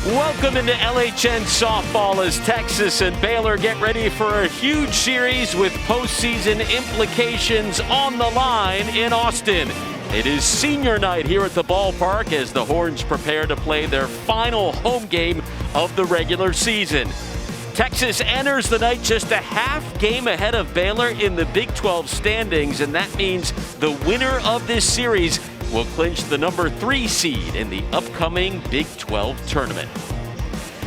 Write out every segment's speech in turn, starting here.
Welcome into LHN softball as Texas and Baylor get ready for a huge series with postseason implications on the line in Austin. It is senior night here at the ballpark as the Horns prepare to play their final home game of the regular season. Texas enters the night just a half game ahead of Baylor in the Big 12 standings, and that means the winner of this series will clinch the number 3 seed in the upcoming Big 12 tournament.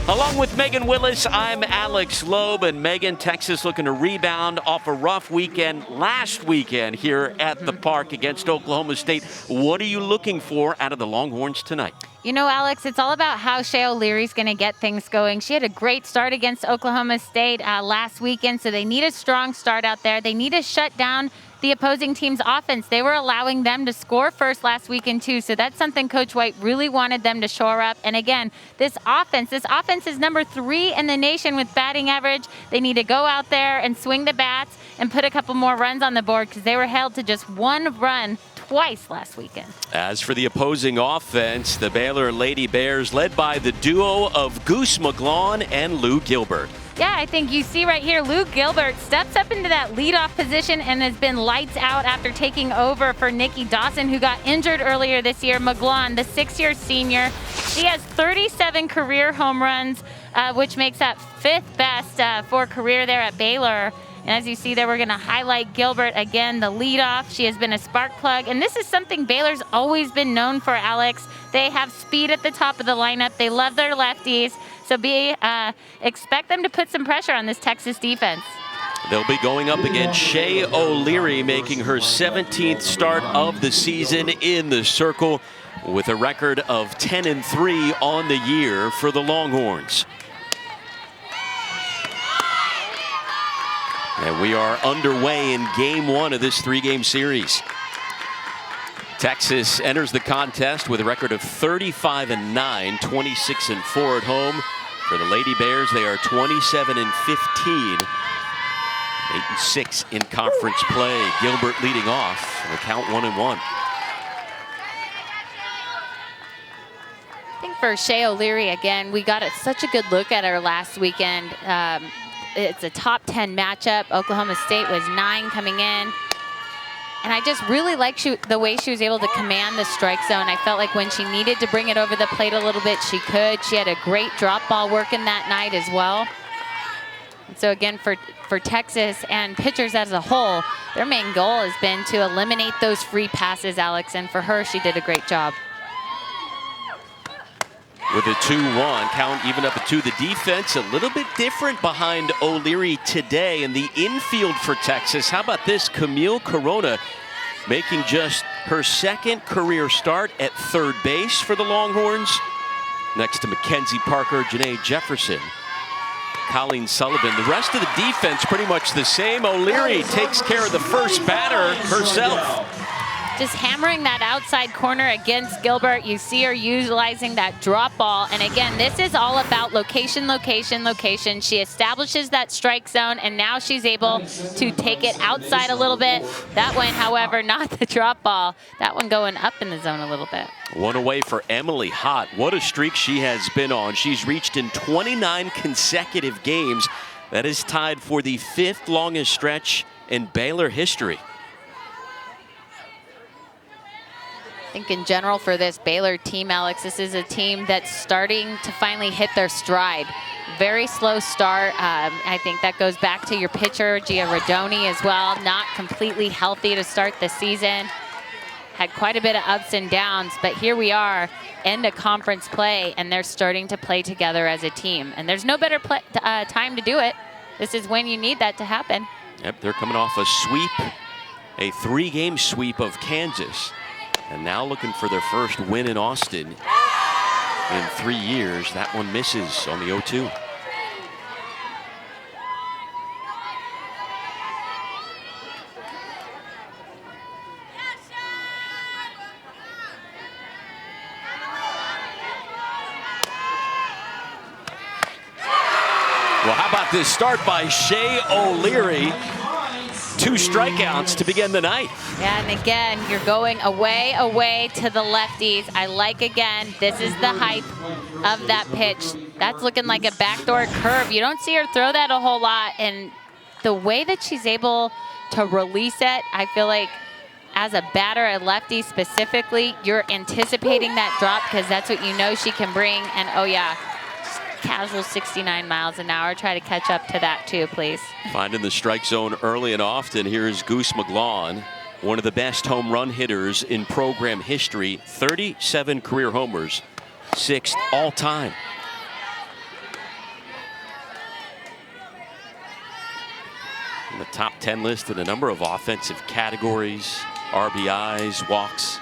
Along with Megan Willis, I'm Alex Loeb, and Megan, Texas looking to rebound off a rough weekend last weekend here at the park against Oklahoma State. What are you looking for out of the Longhorns tonight? You know, Alex, it's all about how Shea O'Leary's going to get things going. She had a great start against Oklahoma State last weekend, so they need a strong start out there. They need to shut down the opposing team's offense. They were allowing them to score first last weekend too, so that's something Coach White really wanted them to shore up. And again, this offense is number 3 in the nation with batting average. They need to go out there and swing the bats and put a couple more runs on the board because they were held to just 1 run twice last weekend. As for the opposing offense, the Baylor Lady Bears led by the duo of Goose McGlawn and Lou Gilbert. Yeah, I think you see right here, Lou Gilbert steps up into that leadoff position and has been lights out after taking over for Nikki Dawson, who got injured earlier this year. McGlawn, the 6-year senior, she has 37 career home runs, which makes that 5th best for career there at Baylor. And as you see there, we're going to highlight Gilbert again, the leadoff. She has been a spark plug, and this is something Baylor's always been known for, Alex. They have speed at the top of the lineup. They love their lefties. So expect them to put some pressure on this Texas defense. They'll be going up against Shea O'Leary, making her 17th start of the season in the circle with a record of 10-3 on the year for the Longhorns. And we are underway in game 1 of this 3-game series. Texas enters the contest with a record of 35-9, 26-4 at home. For the Lady Bears, they are 27-15, 8-6 in conference play. Gilbert leading off, and the count 1-1. I think for Shea O'Leary, again, we got such a good look at her last weekend. It's a top 10 matchup. Oklahoma State was 9 coming in. And I just really like the way she was able to command the strike zone. I felt like when she needed to bring it over the plate a little bit, she could. She had a great drop ball working that night as well. And so again, for Texas and pitchers as a whole, their main goal has been to eliminate those free passes, Alex. And for her, she did a great job. With a 2-1 count, even up at 2. The defense a little bit different behind O'Leary today. In the infield for Texas, how about this? Camille Corona making just her 2nd career start at 3rd base for the Longhorns. Next to Mackenzie Parker, Janae Jefferson, Colleen Sullivan. The rest of the defense pretty much the same. O'Leary takes care of the first batter herself. Just hammering that outside corner against Gilbert. You see her utilizing that drop ball. And again, this is all about location, location, location. She establishes that strike zone, and now she's able to take it outside a little bit. That one, however, not the drop ball. That one going up in the zone a little bit. 1 away for Emily Hott. What a streak she has been on. She's reached in 29 consecutive games. That is tied for the 5th longest stretch in Baylor history. I think in general for this Baylor team, Alex, this is a team that's starting to finally hit their stride. Very slow start. I think that goes back to your pitcher, Gia Rodoni, as well. Not completely healthy to start the season. Had quite a bit of ups and downs, but here we are, end of conference play, and they're starting to play together as a team. And there's no better time to do it. This is when you need that to happen. Yep, they're coming off a sweep, a 3-game sweep of Kansas. And now looking for their first win in Austin in 3 years. That one misses on the 0-2. Well, how about this start by Shea O'Leary? 2 strikeouts to begin the night. Yeah, and again, you're going away to the lefties. I like, again, this is the hype of that pitch. That's looking like a backdoor curve. You don't see her throw that a whole lot, and the way that she's able to release it, I feel like as a batter, a lefty specifically, you're anticipating that drop because that's what you know she can bring. And oh yeah, casual 69 miles an hour. Try to catch up to that too, please. Finding the strike zone early and often. Here's Goose McGlawn, one of the best home run hitters in program history. 37 career homers, 6th all time. In the top 10 list in a number of offensive categories, RBIs, walks,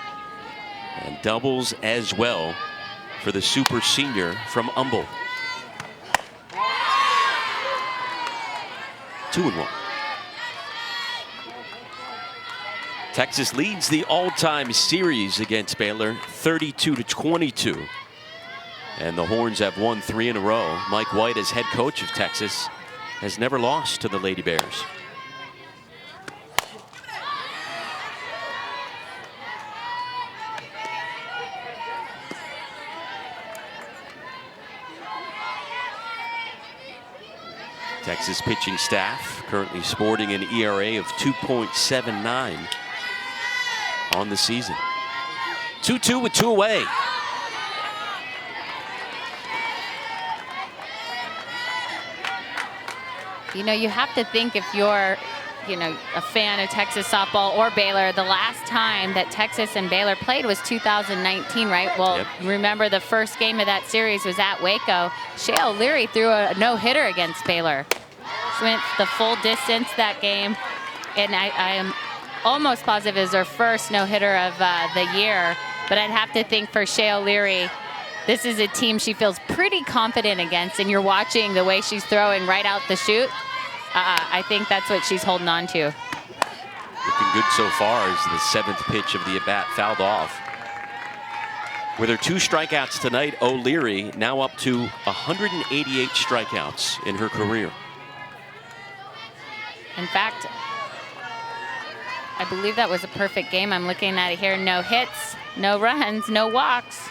and doubles as well for the super senior from Humboldt. 2-1. Texas leads the all-time series against Baylor 32-22. And the Horns have won 3 in a row. Mike White, as head coach of Texas, has never lost to the Lady Bears. Texas pitching staff currently sporting an ERA of 2.79 on the season. 2-2 with 2 away. You know, you have to think, if you're, you know, a fan of Texas softball or Baylor, the last time that Texas and Baylor played was 2019, right? Well, yep. Remember the first game of that series was at Waco. Shea O'Leary threw a no-hitter against Baylor. She went the full distance that game, and I am almost positive it was her first no-hitter of the year. But I'd have to think for Shea O'Leary, this is a team she feels pretty confident against, and you're watching the way she's throwing right out the chute. I think that's what she's holding on to. Looking good so far as the 7th pitch of the at-bat fouled off. With her 2 strikeouts tonight, O'Leary now up to 188 strikeouts in her career. In fact, I believe that was a perfect game. I'm looking at it here. No hits, no runs, no walks.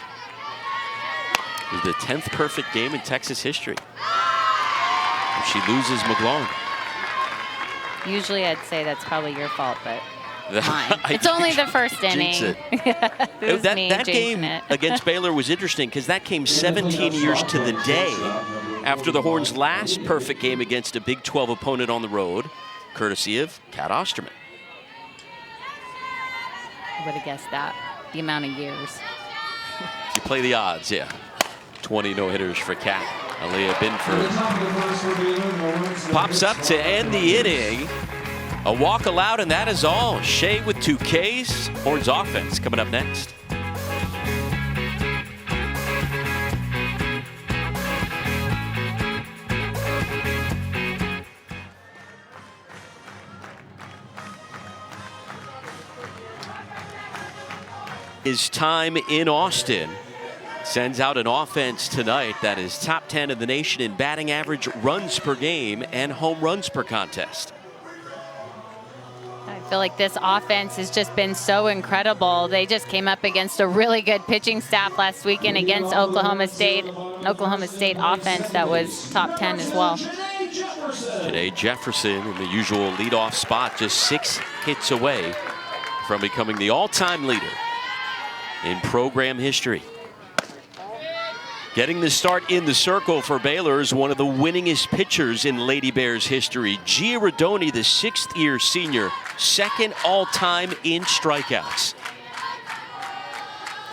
It was the 10th perfect game in Texas history. She loses McGlawn. Usually I'd say that's probably your fault, but mine. It's only the first inning. That game against Baylor was interesting because that came 17 years to the day after the Horns' last perfect game against a Big 12 opponent on the road, courtesy of Kat Osterman. I would have guessed that, the amount of years. If you play the odds, yeah. 20 no-hitters for Kat. Aaliyah Binford pops up to end the inning. A walk allowed, and that is all. Shea with 2 Ks. Horns offense coming up next. Is time in Austin. Sends out an offense tonight that is top 10 in the nation in batting average, runs per game, and home runs per contest. I feel like this offense has just been so incredible. They just came up against a really good pitching staff last weekend against Oklahoma State. An Oklahoma State offense that was top 10 as well. Today, Jefferson in the usual leadoff spot, just 6 hits away from becoming the all-time leader in program history. Getting the start in the circle for Baylor is one of the winningest pitchers in Lady Bears history. Gia Rodoni, the 6th-year senior, 2nd all-time in strikeouts.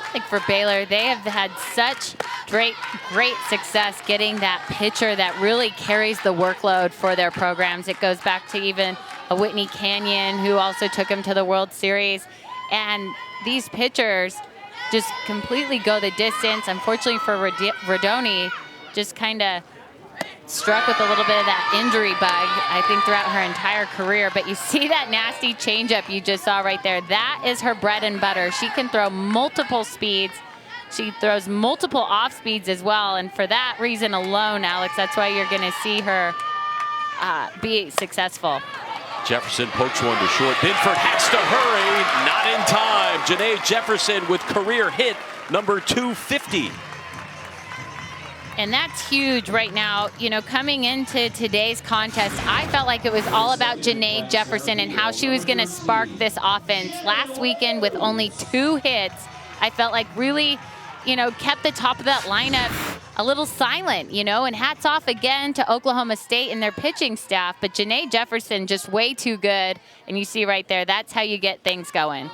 I think for Baylor, they have had such great success getting that pitcher that really carries the workload for their programs. It goes back to even a Whitney Canyon, who also took him to the World Series. And these pitchers just completely go the distance. Unfortunately for Rodoni, just kind of struck with a little bit of that injury bug, I think, throughout her entire career. But you see that nasty changeup you just saw right there. That is her bread and butter. She can throw multiple speeds. She throws multiple off speeds as well. And for that reason alone, Alex, that's why you're going to see her be successful. Jefferson pokes one to short. Binford has to hurry. Not in time. Janae Jefferson with career hit number 250. And that's huge right now. You know, coming into today's contest, I felt like it was all about Janae Jefferson and how she was going to spark this offense. Last weekend with only 2 hits, I felt like really, you know, kept the top of that lineup a little silent, you know, and hats off again to Oklahoma State and their pitching staff. But Janae Jefferson just way too good. And you see right there, that's how you get things going.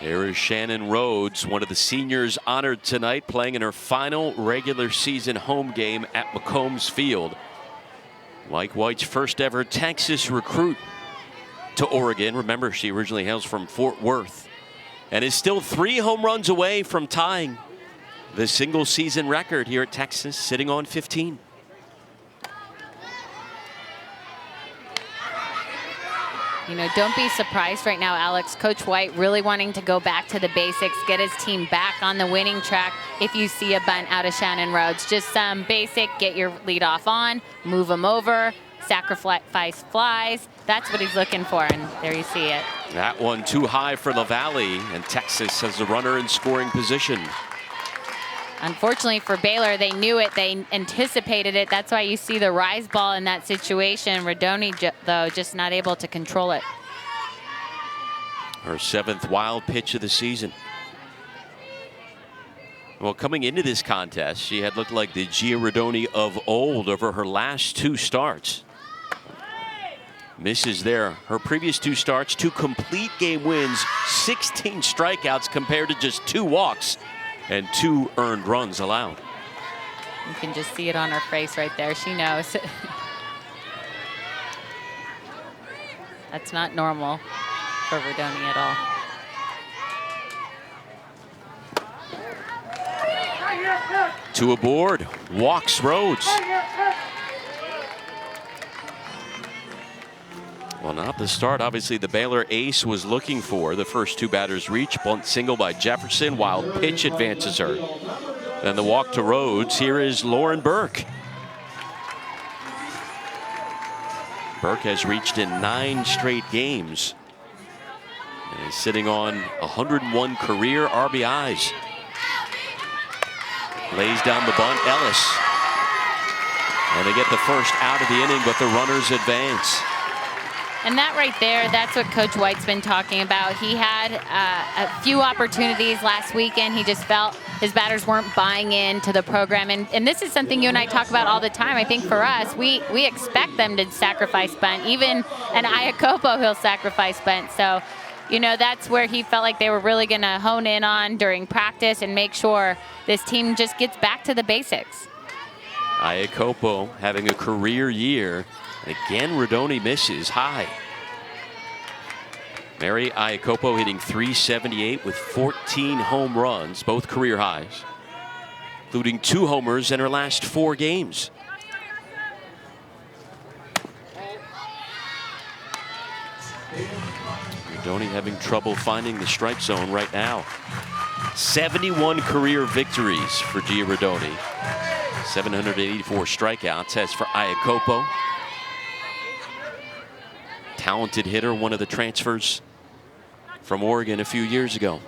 There is Shannon Rhodes, one of the seniors honored tonight, playing in her final regular season home game at McCombs Field. Mike White's first ever Texas recruit to Oregon. Remember, she originally hails from Fort Worth and is still 3 home runs away from tying the single season record here at Texas, sitting on 15. You know, don't be surprised right now, Alex. Coach White really wanting to go back to the basics, get his team back on the winning track. If you see a bunt out of Shannon Rhodes, just some basic, get your leadoff on, move him over, sacrifice flies. That's what he's looking for, and there you see it. That one too high for LaValle, and Texas has the runner in scoring position. Unfortunately for Baylor, they knew it. They anticipated it. That's why you see the rise ball in that situation. Rodoni, though, just not able to control it. Her 7th wild pitch of the season. Well, coming into this contest, she had looked like the Gia Rodoni of old over her last 2 starts. Misses there. Her previous 2 starts, 2 complete game wins, 16 strikeouts compared to just 2 walks. And 2 earned runs allowed. You can just see it on her face right there. She knows. That's not normal for Rodoni at all. 2 aboard. Walks Rhodes. Well, not the start, obviously, the Baylor ace was looking for. The first 2 batters reach. Bunt single by Jefferson. Wild pitch advances her. Then the walk to Rhodes. Here is Lauren Burke. Burke has reached in 9 straight games. And is sitting on 101 career RBIs. Lays down the bunt. Ellis. And they get the first out of the inning, but the runners advance. And that right there, that's what Coach White's been talking about. He had a few opportunities last weekend. He just felt his batters weren't buying into the program. And this is something you and I talk about all the time. I think for us, we expect them to sacrifice bunt. Even an Iacopo, he'll sacrifice bunt. So, you know, that's where he felt like they were really going to hone in on during practice and make sure this team just gets back to the basics. Iacopo having a career year. And again, Rodoni misses high. Mary Iacopo hitting .378 with 14 home runs, both career highs, including 2 homers in her last 4 games. Rodoni having trouble finding the strike zone right now. 71 career victories for Gia Rodoni. 784 strikeouts as for Iacopo. Talented hitter, one of the transfers from Oregon a few years ago.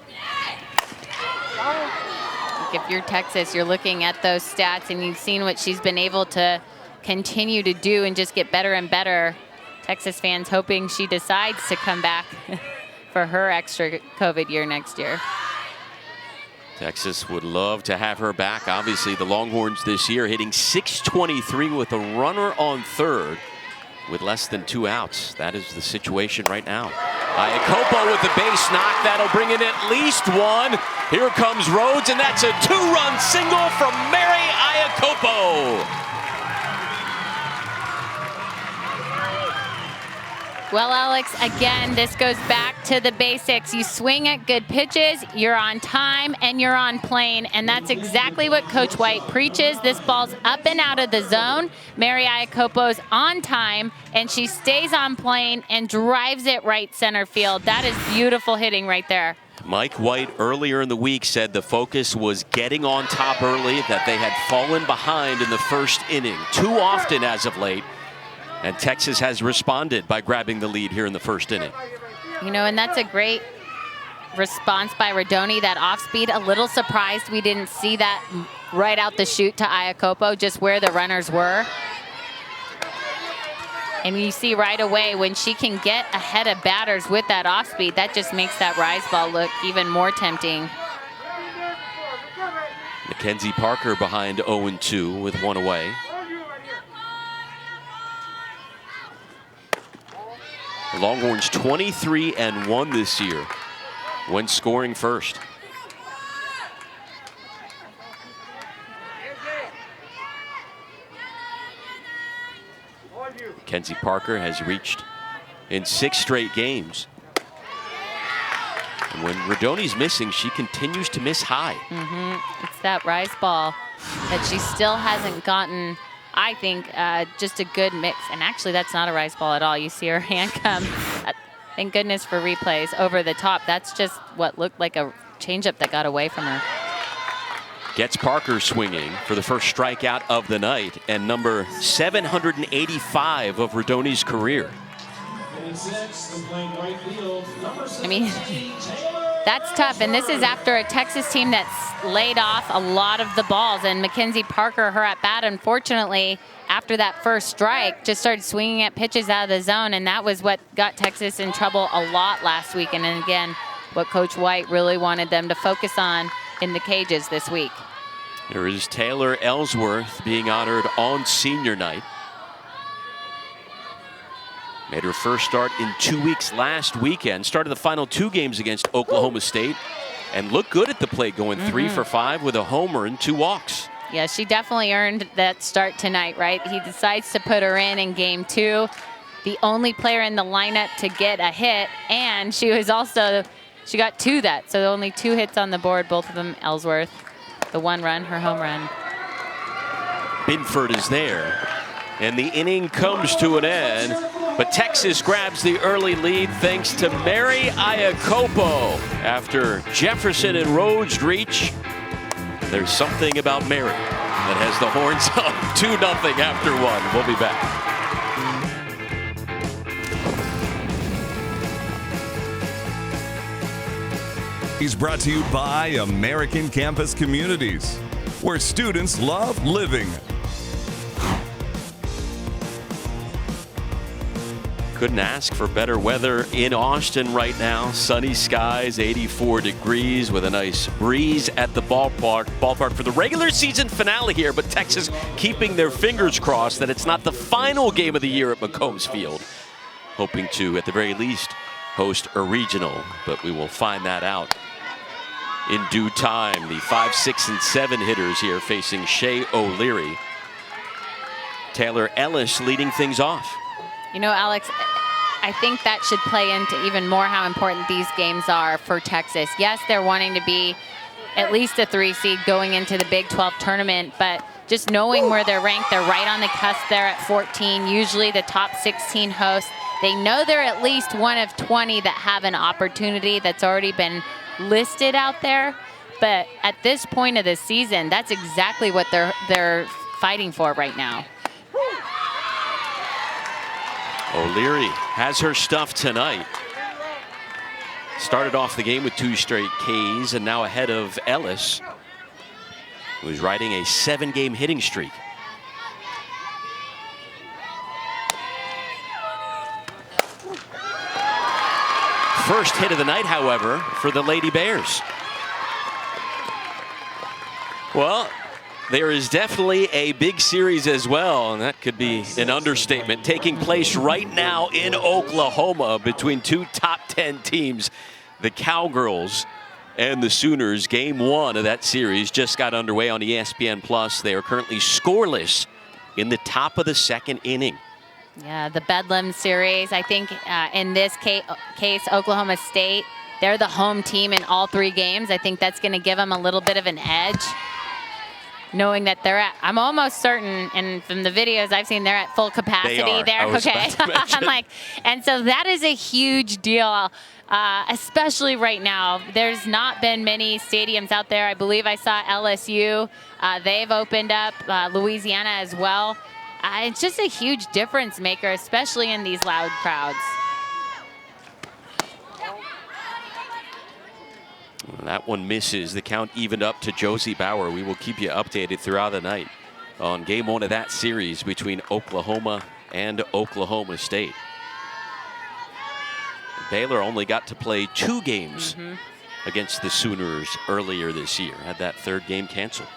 If you're Texas, you're looking at those stats and you've seen what she's been able to continue to do and just get better and better. Texas fans hoping she decides to come back for her extra COVID year next year. Texas would love to have her back. Obviously, the Longhorns this year hitting .623 with a runner on third. With less than 2 outs. That is the situation right now. Iacopo with the base knock. That'll bring in at least 1. Here comes Rhodes, and that's a 2-run single from Mary Iacopo. Well, Alex, again, this goes back to the basics. You swing at good pitches, you're on time, and you're on plane, and that's exactly what Coach White preaches. This ball's up and out of the zone. Mary Iacopo's on time, and she stays on plane and drives it right center field. That is beautiful hitting right there. Mike White earlier in the week said the focus was getting on top early, that they had fallen behind in the first inning too often as of late. And Texas has responded by grabbing the lead here in the first inning. You know, and that's a great response by Rodoni, that off speed. A little surprised we didn't see that right out the chute to Iacopo, just where the runners were. And you see right away when she can get ahead of batters with that off speed, that just makes that rise ball look even more tempting. Mackenzie Parker behind 0-2 with one away. The Longhorns 23-1 this year when scoring first. Mackenzie Parker has reached in 6 straight games. And when Rodoni's missing, she continues to miss high. It's that rise ball that she still hasn't gotten, I think, just a good mix. And actually, that's not a rise ball at all. You see her hand come, thank goodness for replays, over the top. That's just what looked like a changeup that got away from her. Gets Parker swinging for the first strikeout of the night and number 785 of Rodoni's career. I mean, that's tough. And this is after a Texas team that's laid off a lot of the balls. And Mackenzie Parker, her at bat, unfortunately, after that first strike, just started swinging at pitches out of the zone. And that was what got Texas in trouble a lot last weekend. And again, what Coach White really wanted them to focus on in the cages this week. There is Taylor Ellsworth being honored on senior night. Made her first start in 2 weeks last weekend. Started the final 2 games against Oklahoma State and looked good at the plate, going 3 for 5 with a homer and 2 walks. Yeah, she definitely earned that start tonight, right? He decides to put her in game 2. The only player in the lineup to get a hit, and she got 2 that. So only 2 hits on the board, both of them Ellsworth. The 1 run, her home run. Binford is there, and the inning comes to an end. But Texas grabs the early lead thanks to Mary Iacopo. After Jefferson and Rhodes reach, there's something about Mary that has the horns up 2-0 after 1. We'll be back. He's brought to you by American Campus Communities, where students love living. Couldn't ask for better weather in Austin right now. Sunny skies, 84 degrees with a nice breeze at the ballpark for the regular season finale here. But Texas keeping their fingers crossed that it's not the final game of the year at McCombs Field. Hoping to, at the very least, host a regional, but we will find that out in due time. The 5, 6, and 7 hitters here facing Shea O'Leary. Taylor Ellis leading things off. You know, Alex, I think that should play into even more how important these games are for Texas. Yes, they're wanting to be at least a 3 seed going into the Big 12 tournament, but just knowing where they're ranked, they're right on the cusp there at 14, usually the top 16 hosts. They know they're at least one of 20 that have an opportunity that's already been listed out there. But at this point of the season, that's exactly what they're fighting for right now. O'Leary has her stuff tonight. Started off the game with 2 straight Ks and now ahead of Ellis, who's riding a 7-game hitting streak. First hit of the night, however, for the Lady Bears. Well, there is definitely a big series as well, and that could be an understatement, taking place right now in Oklahoma between 2 top 10 teams. The Cowgirls and the Sooners. Game 1 of that series just got underway on ESPN+. They are currently scoreless in the top of the 2nd inning. Yeah, the Bedlam series. I think in this case, Oklahoma State, they're the home team in all 3 games. I think that's going to give them a little bit of an edge, knowing that they're at, I'm almost certain, and from the videos I've seen, they're at full capacity there. Okay. I'm like, and so that is a huge deal, especially right now. There's not been many stadiums out there. I believe I saw LSU. They've opened up, Louisiana as well. It's just a huge difference maker, especially in these loud crowds. That one misses. The count evened up to Josie Bauer. We will keep you updated throughout the night on game one of that series between Oklahoma and Oklahoma State. Baylor only got to play 2 games against the Sooners earlier this year. Had that 3rd game canceled.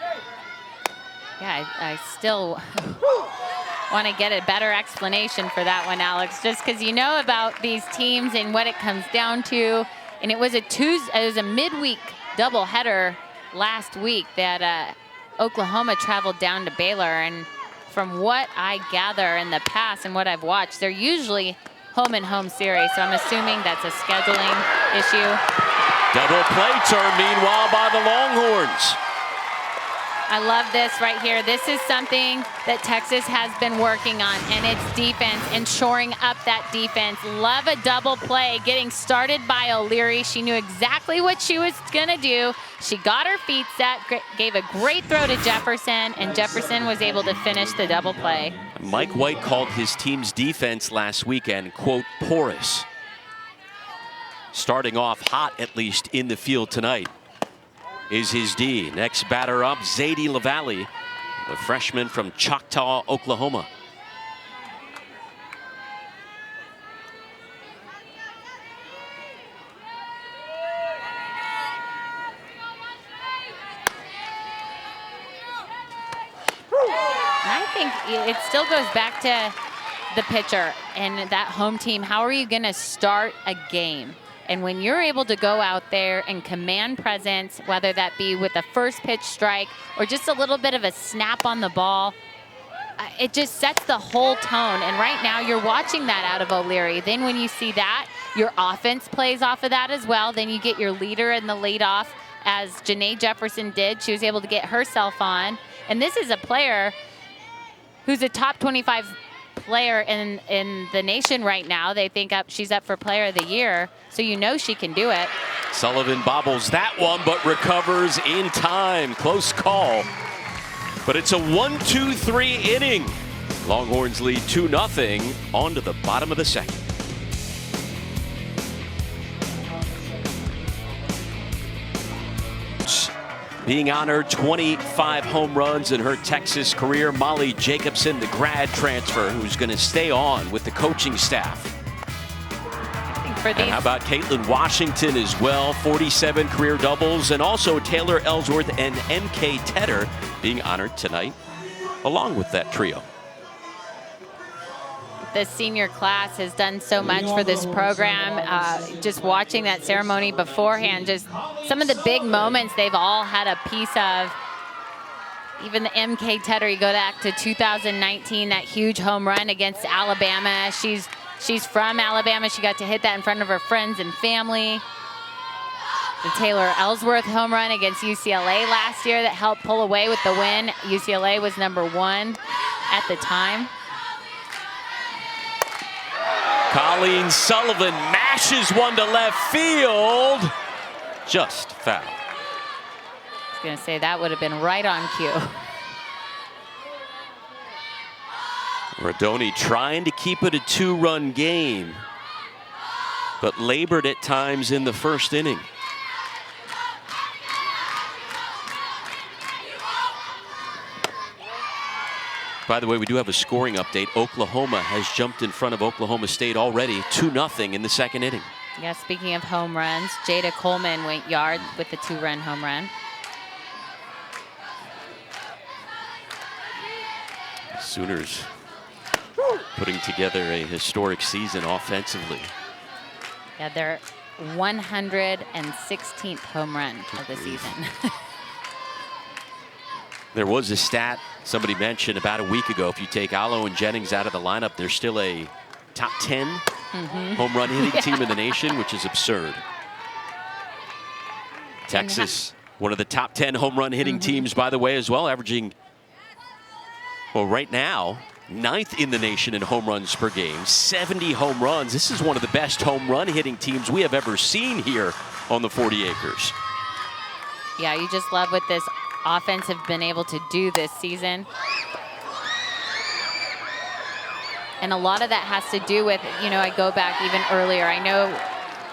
Yeah, I still want to get a better explanation for that one, Alex, just because you know about these teams and what it comes down to. And it was a midweek doubleheader last week that Oklahoma traveled down to Baylor. And from what I gather in the past and what I've watched, they're usually home and home series. So I'm assuming that's a scheduling issue. Double play turn meanwhile by the Longhorns. I love this right here. This is something that Texas has been working on, and it's defense and shoring up that defense. Love a double play getting started by O'Leary. She knew exactly what she was going to do. She got her feet set, gave a great throw to Jefferson, and Jefferson was able to finish the double play. Mike White called his team's defense last weekend, quote, porous. Starting off hot, at least in the field tonight, is his D. Next batter up, Zadie LaValle, the freshman from Choctaw, Oklahoma. I think it still goes back to the pitcher and that home team. How are you going to start a game? And when you're able to go out there and command presence, whether that be with a first pitch strike or just a little bit of a snap on the ball, it just sets the whole tone. And right now you're watching that out of O'Leary. Then when you see that, your offense plays off of that as well. Then you get your leader in the leadoff, as Janae Jefferson did. She was able to get herself on. And this is a player who's a top 25 player in the nation right now. They think she's up for player of the year, so you know she can do it. Sullivan bobbles that one, but recovers in time. Close call. But it's a 1-2-3 inning. Longhorns lead 2-0 on to the bottom of the second. Being honored, 25 home runs in her Texas career. Molly Jacobson, the grad transfer, who's going to stay on with the coaching staff. And how about Caitlin Washington as well? 47 career doubles, and also Taylor Ellsworth and MK Tedder being honored tonight along with that trio. The senior class has done so much for this program. Just watching that ceremony beforehand, just some of the big moments they've all had a piece of. Even the MK Tedder, you go back to 2019, that huge home run against Alabama. She's from Alabama. She got to hit that in front of her friends and family. The Taylor Ellsworth home run against UCLA last year that helped pull away with the win. UCLA was #1 at the time. Colleen Sullivan mashes one to left field. Just foul. I was going to say that would have been right on cue. Rodoni trying to keep it a 2-run game, but labored at times in the first inning. By the way, we do have a scoring update. Oklahoma has jumped in front of Oklahoma State already, 2-0 in the second inning. Yeah, speaking of home runs, Jada Coleman went yard with the 2-run home run. Sooners putting together a historic season offensively. Yeah, their 116th home run of the season. There was a stat somebody mentioned about a week ago. If you take Allo and Jennings out of the lineup, they're still a top 10 home run hitting team in the nation, which is absurd. Texas, one of the top 10 home run hitting teams, by the way, as well, averaging, well, right now, 9th in the nation in home runs per game, 70 home runs. This is one of the best home run hitting teams we have ever seen here on the 40 acres. Yeah, you just love what this offense have been able to do this season. And a lot of that has to do with, you know, I go back even earlier. I know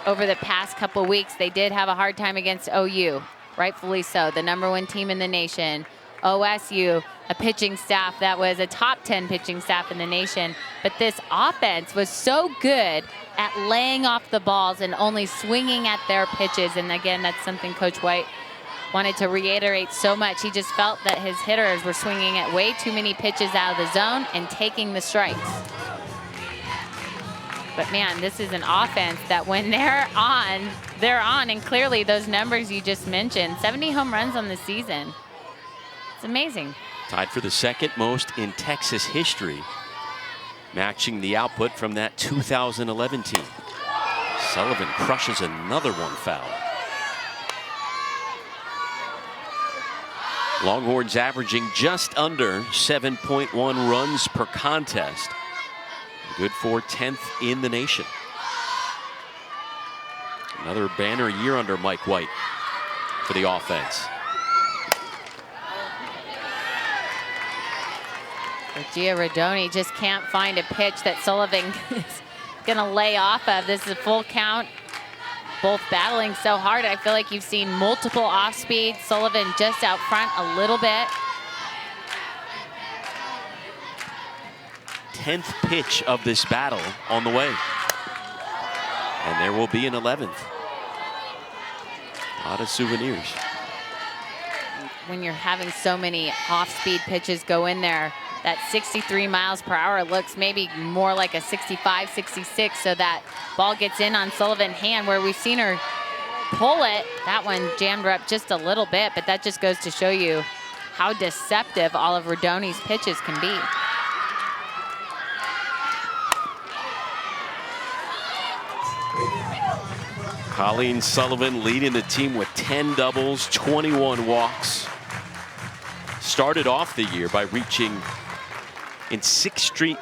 over the past couple weeks, they did have a hard time against OU, rightfully so, the #1 team in the nation. OSU, a pitching staff that was a top 10 pitching staff in the nation. But this offense was so good at laying off the balls and only swinging at their pitches. And again, that's something Coach White wanted to reiterate so much. He just felt that his hitters were swinging at way too many pitches out of the zone and taking the strikes. But man, this is an offense that when they're on, and clearly those numbers you just mentioned, 70 home runs on the season. It's amazing. Tied for the second most in Texas history, matching the output from that 2011 team. Sullivan crushes another one foul. Longhorns averaging just under 7.1 runs per contest. Good for 10th in the nation. Another banner year under Mike White for the offense. Gia Rodoni just can't find a pitch that Sullivan is going to lay off of. This is a full count. Both battling so hard. I feel like you've seen multiple off speeds. Sullivan just out front a little bit. 10th pitch of this battle on the way. And there will be an 11th. A lot of souvenirs. When you're having so many off-speed pitches go in there, that 63 miles per hour looks maybe more like a 65, 66, so that ball gets in on Sullivan's hand where we've seen her pull it. That one jammed her up just a little bit, but that just goes to show you how deceptive all of Rodoni's pitches can be. Colleen Sullivan leading the team with 10 doubles, 21 walks. Started off the year by reaching in 16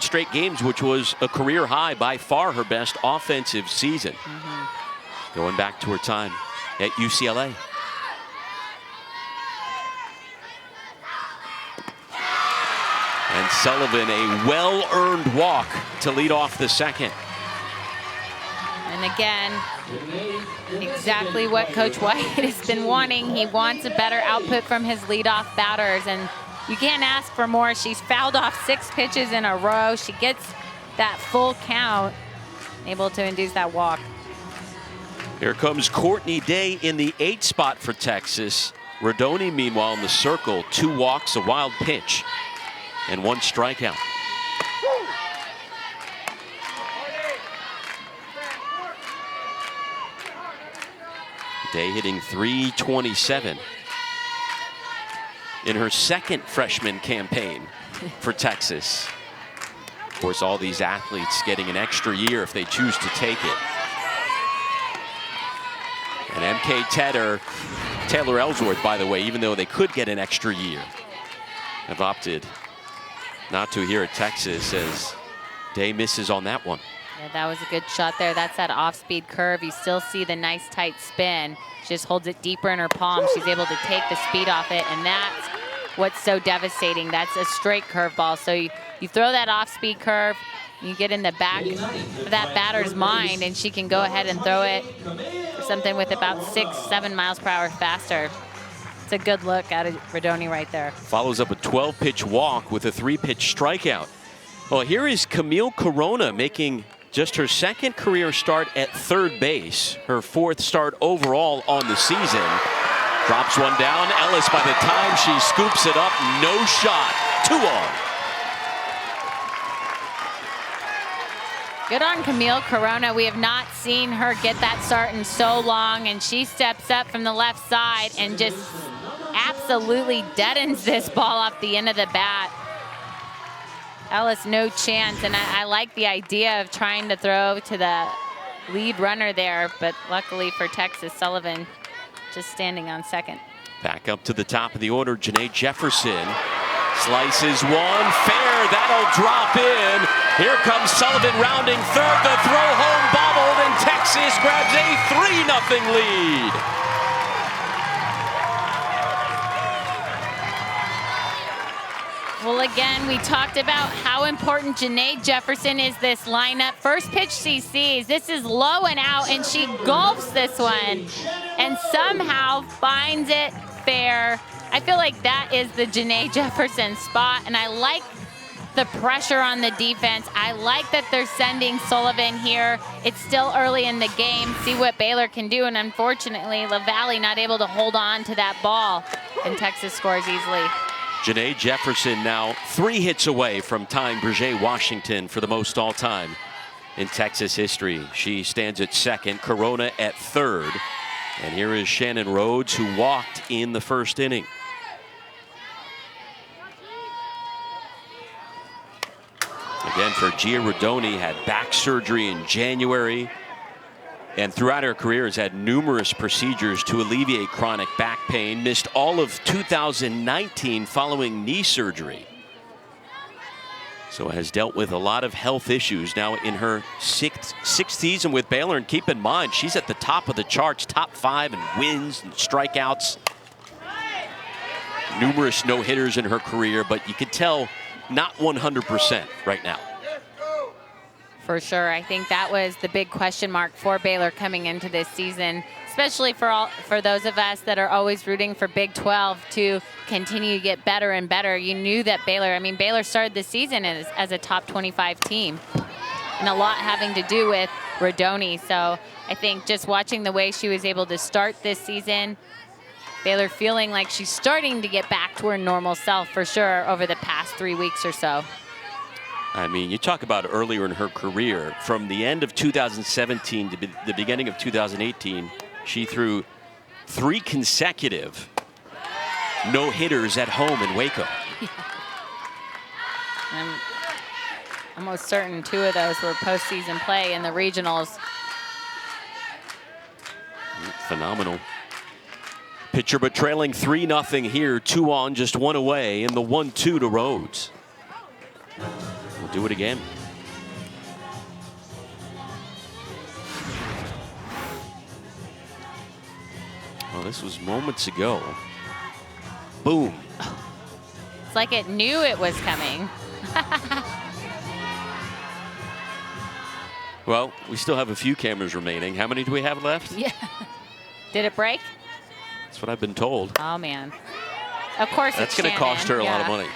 straight games, which was a career high, by far her best offensive season. Going back to her time at UCLA. And Sullivan, a well-earned walk to lead off the second. And again, exactly what Coach White has been wanting. He wants a better output from his leadoff batters, and you can't ask for more. She's fouled off 6 pitches in a row. She gets that full count, able to induce that walk. Here comes Courtney Day in the 8th spot for Texas. Rodoni, meanwhile, in the circle. 2 walks, a wild pitch, and 1 strikeout. Day hitting .327 in her second freshman campaign for Texas. Of course, all these athletes getting an extra year if they choose to take it. And MK Taylor Ellsworth, by the way, even though they could get an extra year, have opted not to here at Texas, as Day misses on that one. Yeah, that was a good shot there. That's that off-speed curve. You still see the nice tight spin. She just holds it deeper in her palm. She's able to take the speed off it, and that's what's so devastating. That's a straight curveball. So you throw that off-speed curve, you get in the back of that batter's mind, and she can go ahead and throw it for something with about 6, 7 miles per hour faster. It's a good look out of Rodoni right there. Follows up a 12-pitch walk with a 3-pitch strikeout. Well, here is Camille Corona making just her second career start at third base, her 4th start overall on the season. Drops one down. Ellis, by the time she scoops it up, no shot. 2 on. Good on Camille Corona. We have not seen her get that start in so long, and she steps up from the left side and just absolutely deadens this ball off the end of the bat. Ellis, no chance, and I like the idea of trying to throw to the lead runner there, but luckily for Texas, Sullivan just standing on second. Back up to the top of the order, Janae Jefferson. Slices one, fair, that'll drop in. Here comes Sullivan rounding third, the throw home bobbled, and Texas grabs a 3-0 lead. Well, again, we talked about how important Janae Jefferson is this lineup. First pitch she sees, this is low and out, and she gulps this one and somehow finds it fair. I feel like that is the Janae Jefferson spot, and I like the pressure on the defense. I like that they're sending Sullivan here. It's still early in the game. See what Baylor can do, and unfortunately, LaValle not able to hold on to that ball, and Texas scores easily. Janae Jefferson now 3 hits away from tying Bridget Washington for the most all-time in Texas history. She stands at second, Corona at third. And here is Shannon Rhodes, who walked in the first inning. Again, for Gia Rodoni, had back surgery in January, and throughout her career has had numerous procedures to alleviate chronic back pain. Missed all of 2019 following knee surgery. So has dealt with a lot of health issues now in her sixth season with Baylor. And keep in mind, she's at the top of the charts, top 5 in wins and strikeouts. Numerous no-hitters in her career, but you could tell not 100% right now. For sure. I think that was the big question mark for Baylor coming into this season, especially for those of us that are always rooting for Big 12 to continue to get better and better. You knew that Baylor started the season as a top 25 team, and a lot having to do with Rodoni. So I think just watching the way she was able to start this season, Baylor feeling like she's starting to get back to her normal self for sure over the past 3 weeks or so. I mean, you talk about earlier in her career, from the end of 2017 to the beginning of 2018, she threw 3 consecutive no-hitters at home in Waco. Yeah. I'm almost certain 2 of those were postseason play in the regionals. Phenomenal. Pitcher but trailing 3-0 here, 2 on, just 1 away, and the 1-2 to Rhodes. We'll do it again. Well, this was moments ago. Boom. It's like it knew it was coming. Well, we still have a few cameras remaining. How many do we have left? Yeah. Did it break? That's what I've been told. Oh, man. Of course That's it's going to cost her a lot of Yeah. money.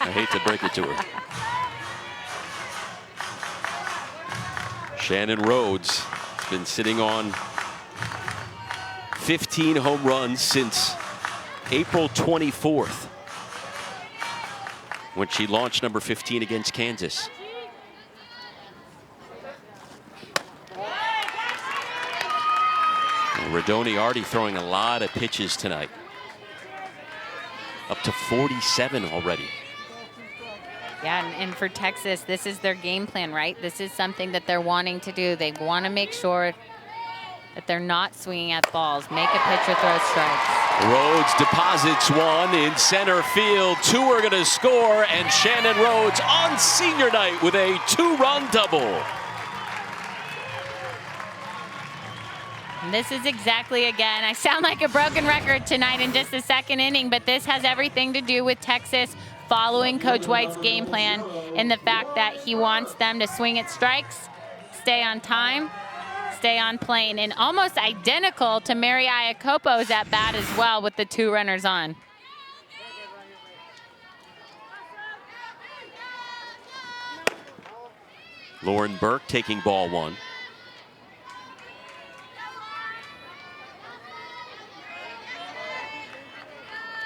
I hate to break it to her. Shannon Rhodes has been sitting on 15 home runs since April 24th, when she launched number 15 against Kansas. And Rodoni already throwing a lot of pitches tonight. Up to 47 already. Yeah, and for Texas, this is their game plan, right? This is something that they're wanting to do. They want to make sure that they're not swinging at balls. Make a pitcher throw strikes. Rhodes deposits one in center field. 2 are going to score, and Shannon Rhodes on senior night with a 2-run double. And this is exactly, again, I sound like a broken record tonight in just the second inning, but this has everything to do with Texas following Coach White's game plan and the fact that he wants them to swing at strikes, stay on time, stay on plane, and almost identical to Mary Iacopo's at bat as well with the 2 runners on. Lauren Burke taking ball 1.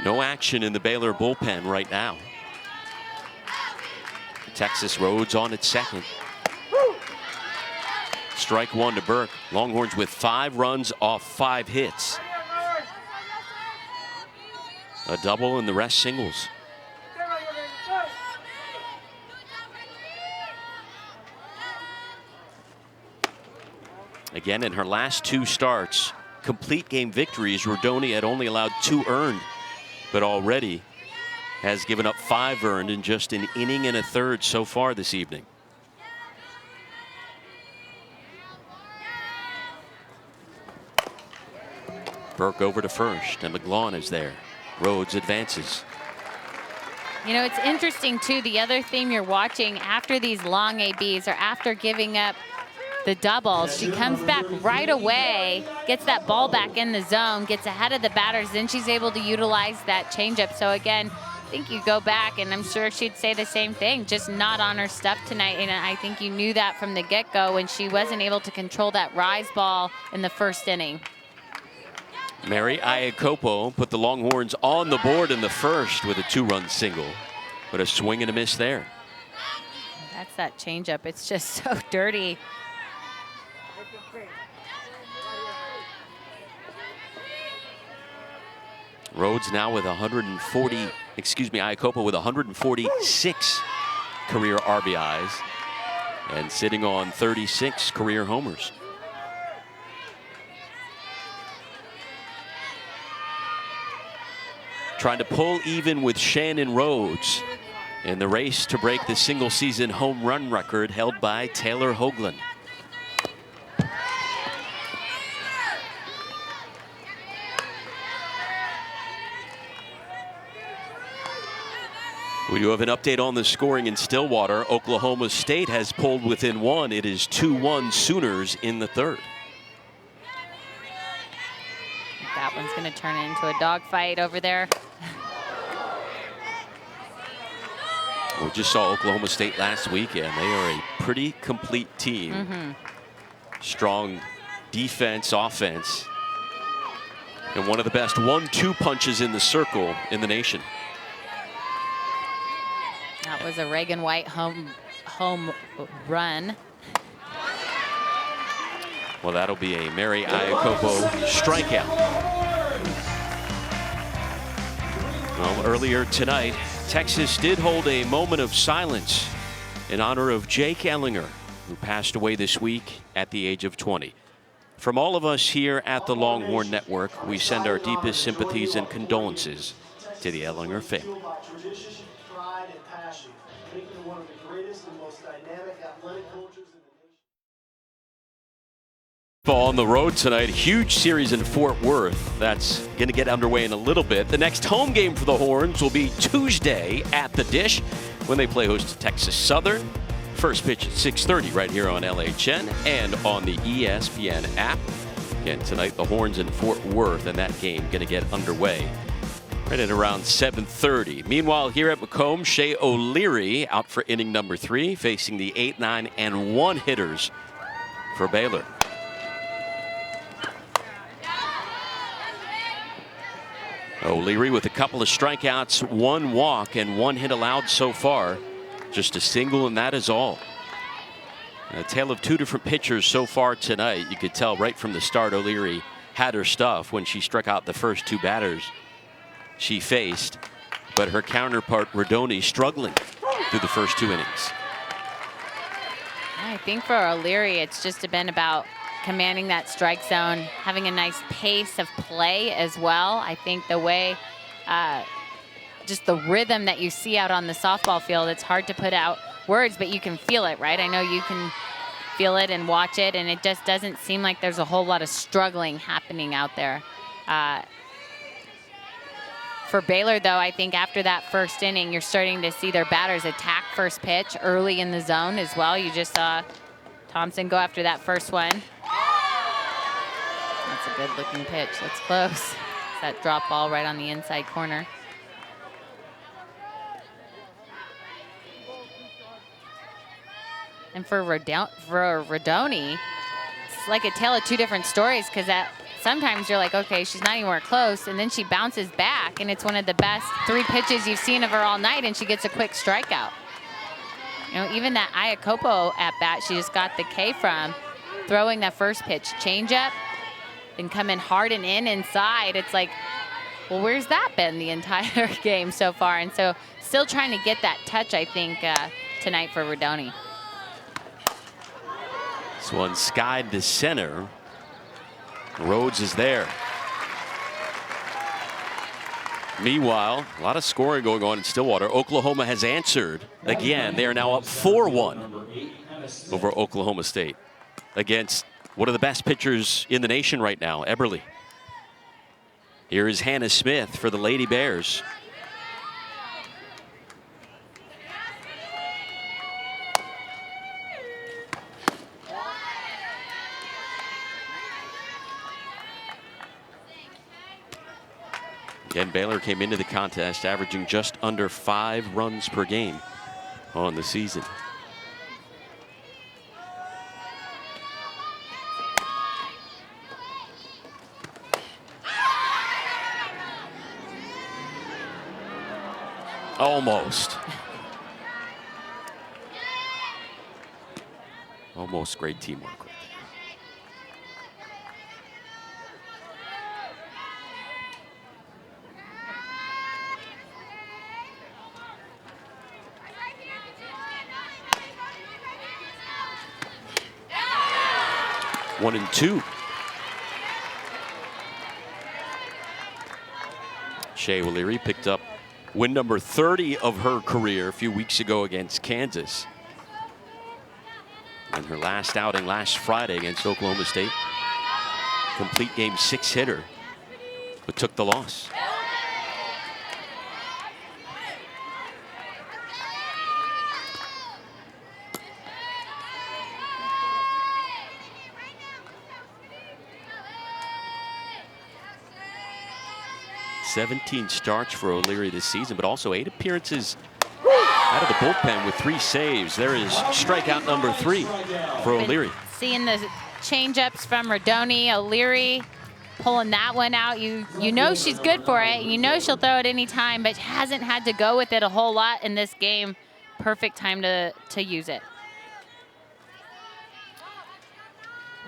No action in the Baylor bullpen right now. Texas Rhodes on at second. Strike 1 to Burke. Longhorns with 5 runs off 5 hits. A double and the rest singles. Again, in her last 2 starts, complete game victories, Rodoni had only allowed 2 earned, but already has given up 5 earned in just an inning and a third so far this evening. Burke over to first, and McGlawn is there. Rhodes advances. You know, it's interesting, too, the other theme you're watching after these long ABs or after giving up the doubles, she comes back right away, gets that ball back in the zone, gets ahead of the batters, then she's able to utilize that changeup. So again, I think you go back, and I'm sure she'd say the same thing, just not on her stuff tonight. And I think you knew that from the get-go when she wasn't able to control that rise ball in the first inning. Mary Iacopo put the Longhorns on the board in the first with a 2-run single, but a swing and a miss there. That's that changeup. It's just so dirty. Rhodes now with Iacopo with 146 career RBIs and sitting on 36 career homers. Trying to pull even with Shannon Rhodes in the race to break the single-season home run record held by Taylor Hoagland. We do have an update on the scoring in Stillwater. Oklahoma State has pulled within 1. It is 2-1 Sooners in the third. That one's going to turn into a dogfight over there. We just saw Oklahoma State last weekend. They are a pretty complete team. Strong defense, offense, and one of the best 1-2 punches in the circle in the nation. That was a Reagan White home run. Well, that'll be a Mary Iacopo strikeout. Well, earlier tonight, Texas did hold a moment of silence in honor of Jake Ellinger, who passed away this week at the age of 20. From all of us here at the Longhorn Network, we send our deepest sympathies and condolences to the Ellinger family. On the road tonight, huge series in Fort Worth. That's going to get underway in a little bit. The next home game for the Horns will be Tuesday at the Dish when they play host to Texas Southern. First pitch at 6:30 right here on LHN and on the ESPN app. Again, tonight the Horns in Fort Worth, and that game going to get underway right at around 7:30. Meanwhile, here at Macomb, Shea O'Leary out for inning number 3, facing the 8, 9, and 1 hitters for Baylor. O'Leary with a couple of strikeouts, 1 walk, and 1 hit allowed so far. Just a single, and that is all. A tale of 2 different pitchers so far tonight. You could tell right from the start O'Leary had her stuff when she struck out the first 2 batters she faced, but her counterpart Rodoni struggling through the first 2 innings. I think for O'Leary, it's just been about commanding that strike zone, having a nice pace of play as well. I think the way, just the rhythm that you see out on the softball field, it's hard to put out words, but you can feel it, right? I know you can feel it and watch it, and it just doesn't seem like there's a whole lot of struggling happening out there. For Baylor, though, I think after that first inning, you're starting to see their batters attack first pitch early in the zone as well. You just saw Thompson go after that first one. That's a good-looking pitch. That's close. It's that drop ball right on the inside corner. And for Rodoni, it's like a tale of 2 different stories, because sometimes you're like, okay, she's not anywhere close, and then she bounces back, and it's one of the best 3 pitches you've seen of her all night, and she gets a quick strikeout. You know, even that Iacopo at bat, she just got the K from throwing that first pitch changeup and coming hard and inside. It's like, well, where's that been the entire game so far? And so still trying to get that touch, I think, tonight for Rodoni. This one skied to center. Rhodes is there. Meanwhile, a lot of scoring going on in Stillwater. Oklahoma has answered again. They are now up 4-1 over Oklahoma State against one of the best pitchers in the nation right now, Eberle. Here is Hannah Smith for the Lady Bears. Again, Baylor came into the contest averaging just under 5 runs per game on the season. Almost. Almost great teamwork. One and two. Shea O'Leary picked up win number 30 of her career a few weeks ago against Kansas. And her last outing last Friday against Oklahoma State. Complete game 6 hitter, but took the loss. "17 starts for O'Leary this season, but also 8 appearances out of the bullpen with 3 saves. There is strikeout number 3 for O'Leary. Seeing the change-ups from Rodoni, O'Leary pulling that one out. You know she's good for it. You know she'll throw it any time, but hasn't had to go with it a whole lot in this game. Perfect time to use it.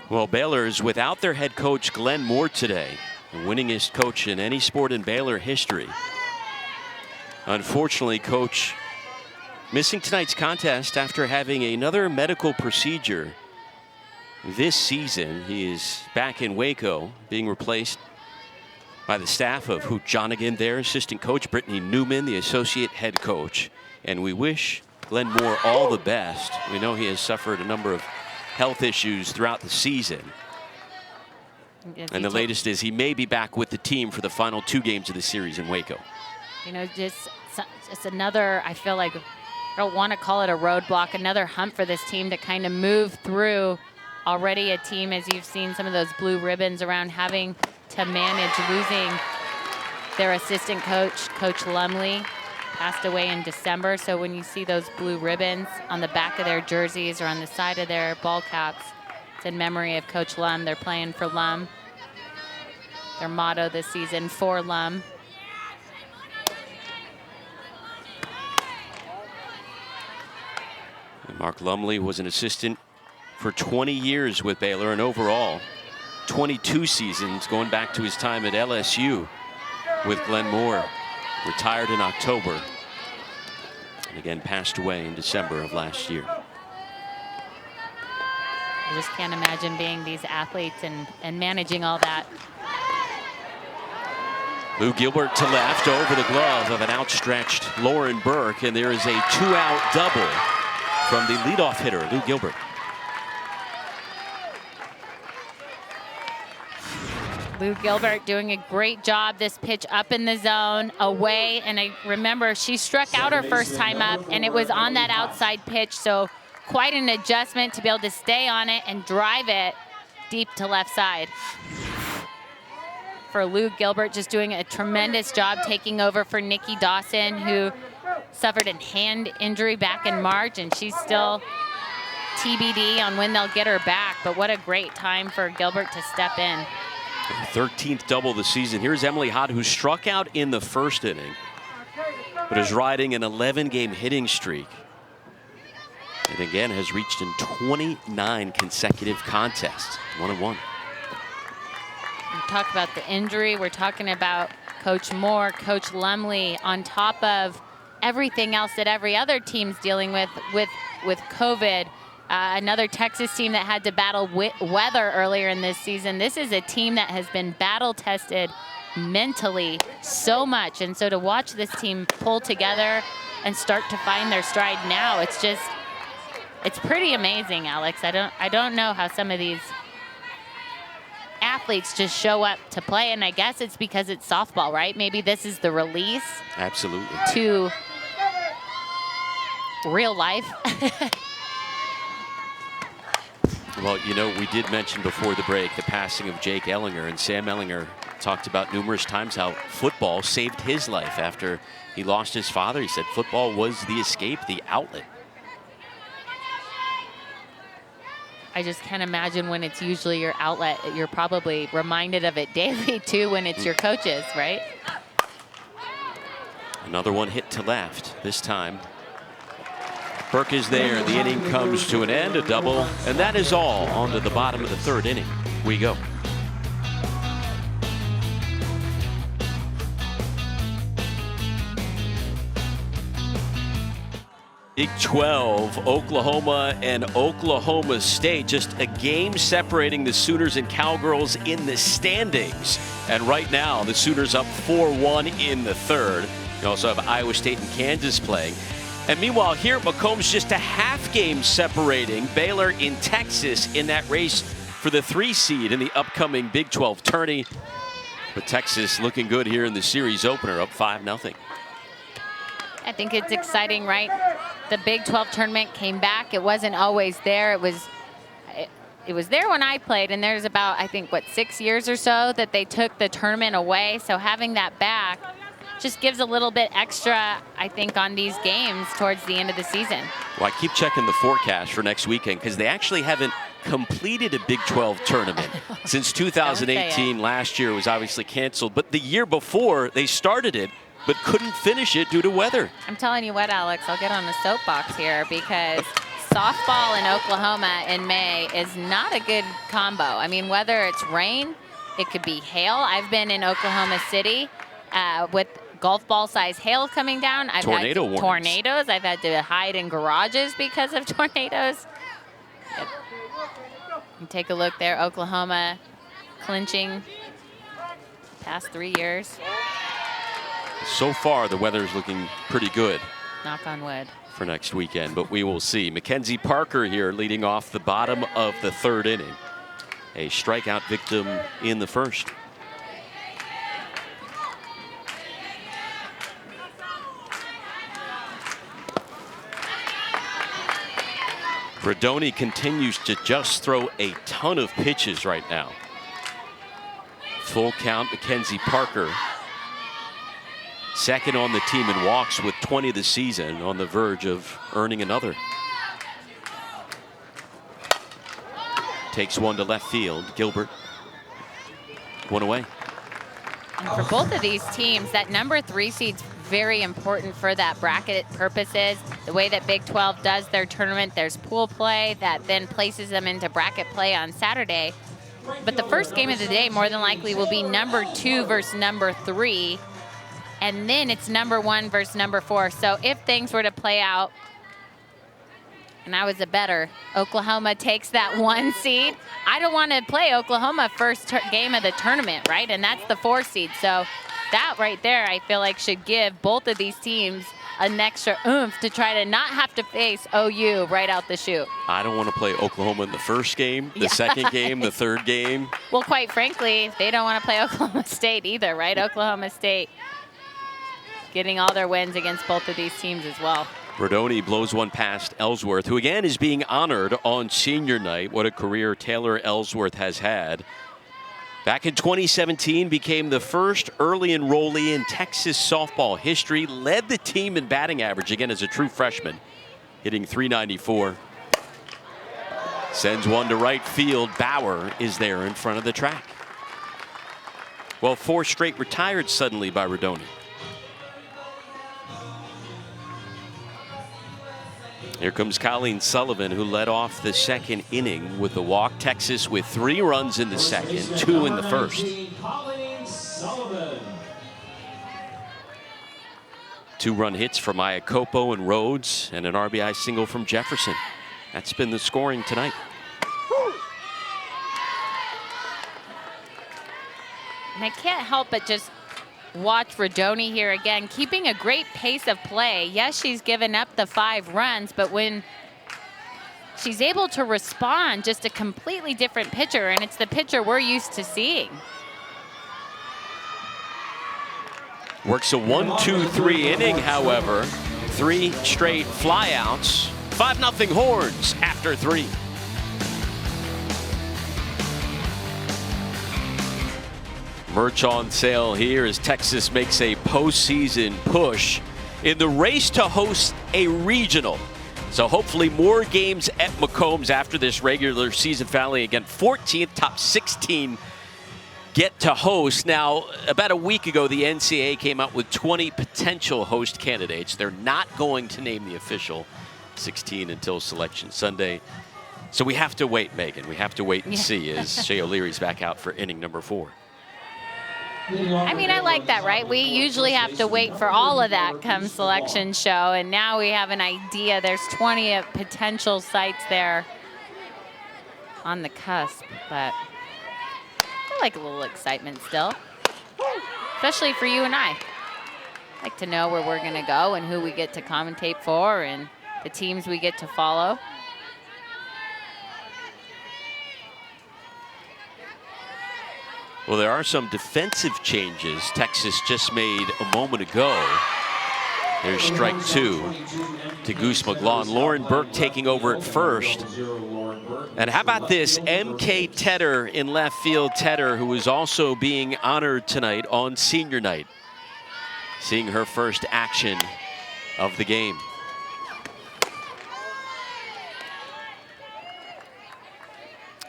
Well, Baylor is without their head coach Glenn Moore today, the winningest coach in any sport in Baylor history. Unfortunately, Coach missing tonight's contest after having another medical procedure this season. He is back in Waco, being replaced by the staff of Hoot Jonigan, their assistant coach, Brittany Newman, the associate head coach. And we wish Glenn Moore all the best. We know he has suffered a number of health issues throughout the season. And the latest is he may be back with the team for the final 2 games of the series in Waco. You know, just another, I feel like, I don't want to call it a roadblock, another hump for this team to kind of move through. Already a team, as you've seen some of those blue ribbons around, having to manage losing their assistant coach, Coach Lumley, passed away in December. So when you see those blue ribbons on the back of their jerseys or on the side of their ball caps, it's in memory of Coach Lum. They're playing for Lum. Their motto this season, for Lum. And Mark Lumley was an assistant for 20 years with Baylor, and overall 22 seasons going back to his time at LSU with Glenn Moore. Retired in October and again passed away in December of last year. I just can't imagine being these athletes and managing all that. Lou Gilbert to left over the glove of an outstretched Lauren Burke, and there is a 2-out double from the leadoff hitter, Lou Gilbert. Lou Gilbert doing a great job. This pitch up in the zone, away, and I remember she struck out her first time up, and it was on that outside pitch, so quite an adjustment to be able to stay on it and drive it deep to left side. For Lou Gilbert, just doing a tremendous job taking over for Nikki Dawson, who suffered a hand injury back in March, and she's still TBD on when they'll get her back, but what a great time for Gilbert to step in. 13th double of the season. Here's Emily Hott, who struck out in the first inning, but is riding an 11-game hitting streak. And again, has reached in 29 consecutive contests, 1-1. We talk about the injury. We're talking about Coach Moore, Coach Lumley, on top of everything else that every other team's dealing with COVID. Another Texas team that had to battle weather earlier in this season. This is a team that has been battle tested mentally so much. And so to watch this team pull together and start to find their stride now, it's pretty amazing, Alex. I don't know how some of these athletes just show up to play, and I guess it's because it's softball, right? Maybe this is the release. Absolutely. To real life. Well, you know, we did mention before the break the passing of Jake Ellinger, and Sam Ellinger talked about numerous times how football saved his life after he lost his father. He said football was the escape, the outlet. I just can't imagine when it's usually your outlet. You're probably reminded of it daily, too, when it's your coaches, right? Another one hit to left this time. Burke is there. The inning comes to an end, a double, and that is all. On to the bottom of the third inning we go. Big 12, Oklahoma and Oklahoma State, just a game separating the Sooners and Cowgirls in the standings. And right now, the Sooners up 4-1 in the third. You also have Iowa State and Kansas playing. And meanwhile, here at Macomb's, just a half game separating Baylor in Texas in that race for the 3 seed in the upcoming Big 12 tourney. But Texas looking good here in the series opener, up 5-0. I think it's exciting, right? The Big 12 tournament came back. It wasn't always there. It was there when I played, and there's about, I think, what, 6 years or so that they took the tournament away. So having that back just gives a little bit extra, I think, on these games towards the end of the season. Well, I keep checking the forecast for next weekend because they actually haven't completed a Big 12 tournament since 2018. Last year was obviously canceled, but the year before they started it but couldn't finish it due to weather. I'm telling you what, Alex, I'll get on the soapbox here because softball in Oklahoma in May is not a good combo. I mean, whether it's rain, it could be hail. I've been in Oklahoma City with golf ball size hail coming down. I've had tornadoes. I've had to hide in garages because of tornadoes. And take a look there, Oklahoma clinching past 3 years. So far, the weather's looking pretty good. Knock on wood. For next weekend, but we will see. Mackenzie Parker here leading off the bottom of the third inning. A strikeout victim in the first. Rodoni continues to just throw a ton of pitches right now. Full count, Mackenzie Parker. Second on the team in walks with 20 this season, on the verge of earning another. Takes one to left field. Gilbert, one away. And for both of these teams, that number 3 seed's very important for that bracket purposes. The way that Big 12 does their tournament, there's pool play that then places them into bracket play on Saturday. But the first game of the day more than likely will be number 2 versus number 3. And then it's number 1 versus number 4. So if things were to play out, and I was a better, Oklahoma takes that 1 seed. I don't want to play Oklahoma first game of the tournament, right? And that's the 4 seed. So that right there, I feel like should give both of these teams an extra oomph to try to not have to face OU right out the chute. I don't want to play Oklahoma in the first game, the second game, the third game. Well, quite frankly, they don't want to play Oklahoma State either, right? Oklahoma State getting all their wins against both of these teams as well. Rodoni blows one past Ellsworth, who again is being honored on senior night. What a career Taylor Ellsworth has had. Back in 2017, became the first early enrollee in Texas softball history. Led the team in batting average, again as a true freshman, hitting .394. Sends one to right field. Bauer is there in front of the track. Well, 4 straight retired suddenly by Rodoni. Here comes Colleen Sullivan, who led off the second inning with the walk. Texas with 3 runs in the second, 2 in the first. 2-run hits from Iacopo and Rhodes, and an RBI single from Jefferson. That's been the scoring tonight. And I can't help but just watch Rodoni here again, keeping a great pace of play. Yes, she's given up the 5 runs, but when she's able to respond, just a completely different pitcher, and it's the pitcher we're used to seeing. Works a 1-2-3 inning, however. 3 straight flyouts. 5-0 Horns after 3. Merch on sale here as Texas makes a postseason push in the race to host a regional. So hopefully more games at McCombs after this regular season finale. Again, 14th, top 16 get to host. Now, about a week ago, the NCAA came out with 20 potential host candidates. They're not going to name the official 16 until Selection Sunday. So we have to wait, Megan. We have to wait and see as Shea O'Leary's back out for inning number 4. I mean, I like that, right? We usually have to wait for all of that come selection show, and now we have an idea. There's 20 potential sites there on the cusp, but I like a little excitement still, especially for you and I. I like to know where we're going to go and who we get to commentate for and the teams we get to follow. Well, there are some defensive changes Texas just made a moment ago. There's strike 2 to Goose McGlawn. Lauren Burke taking over at first. And how about this? MK Tedder in left field. Tedder, who is also being honored tonight on senior night. Seeing her first action of the game.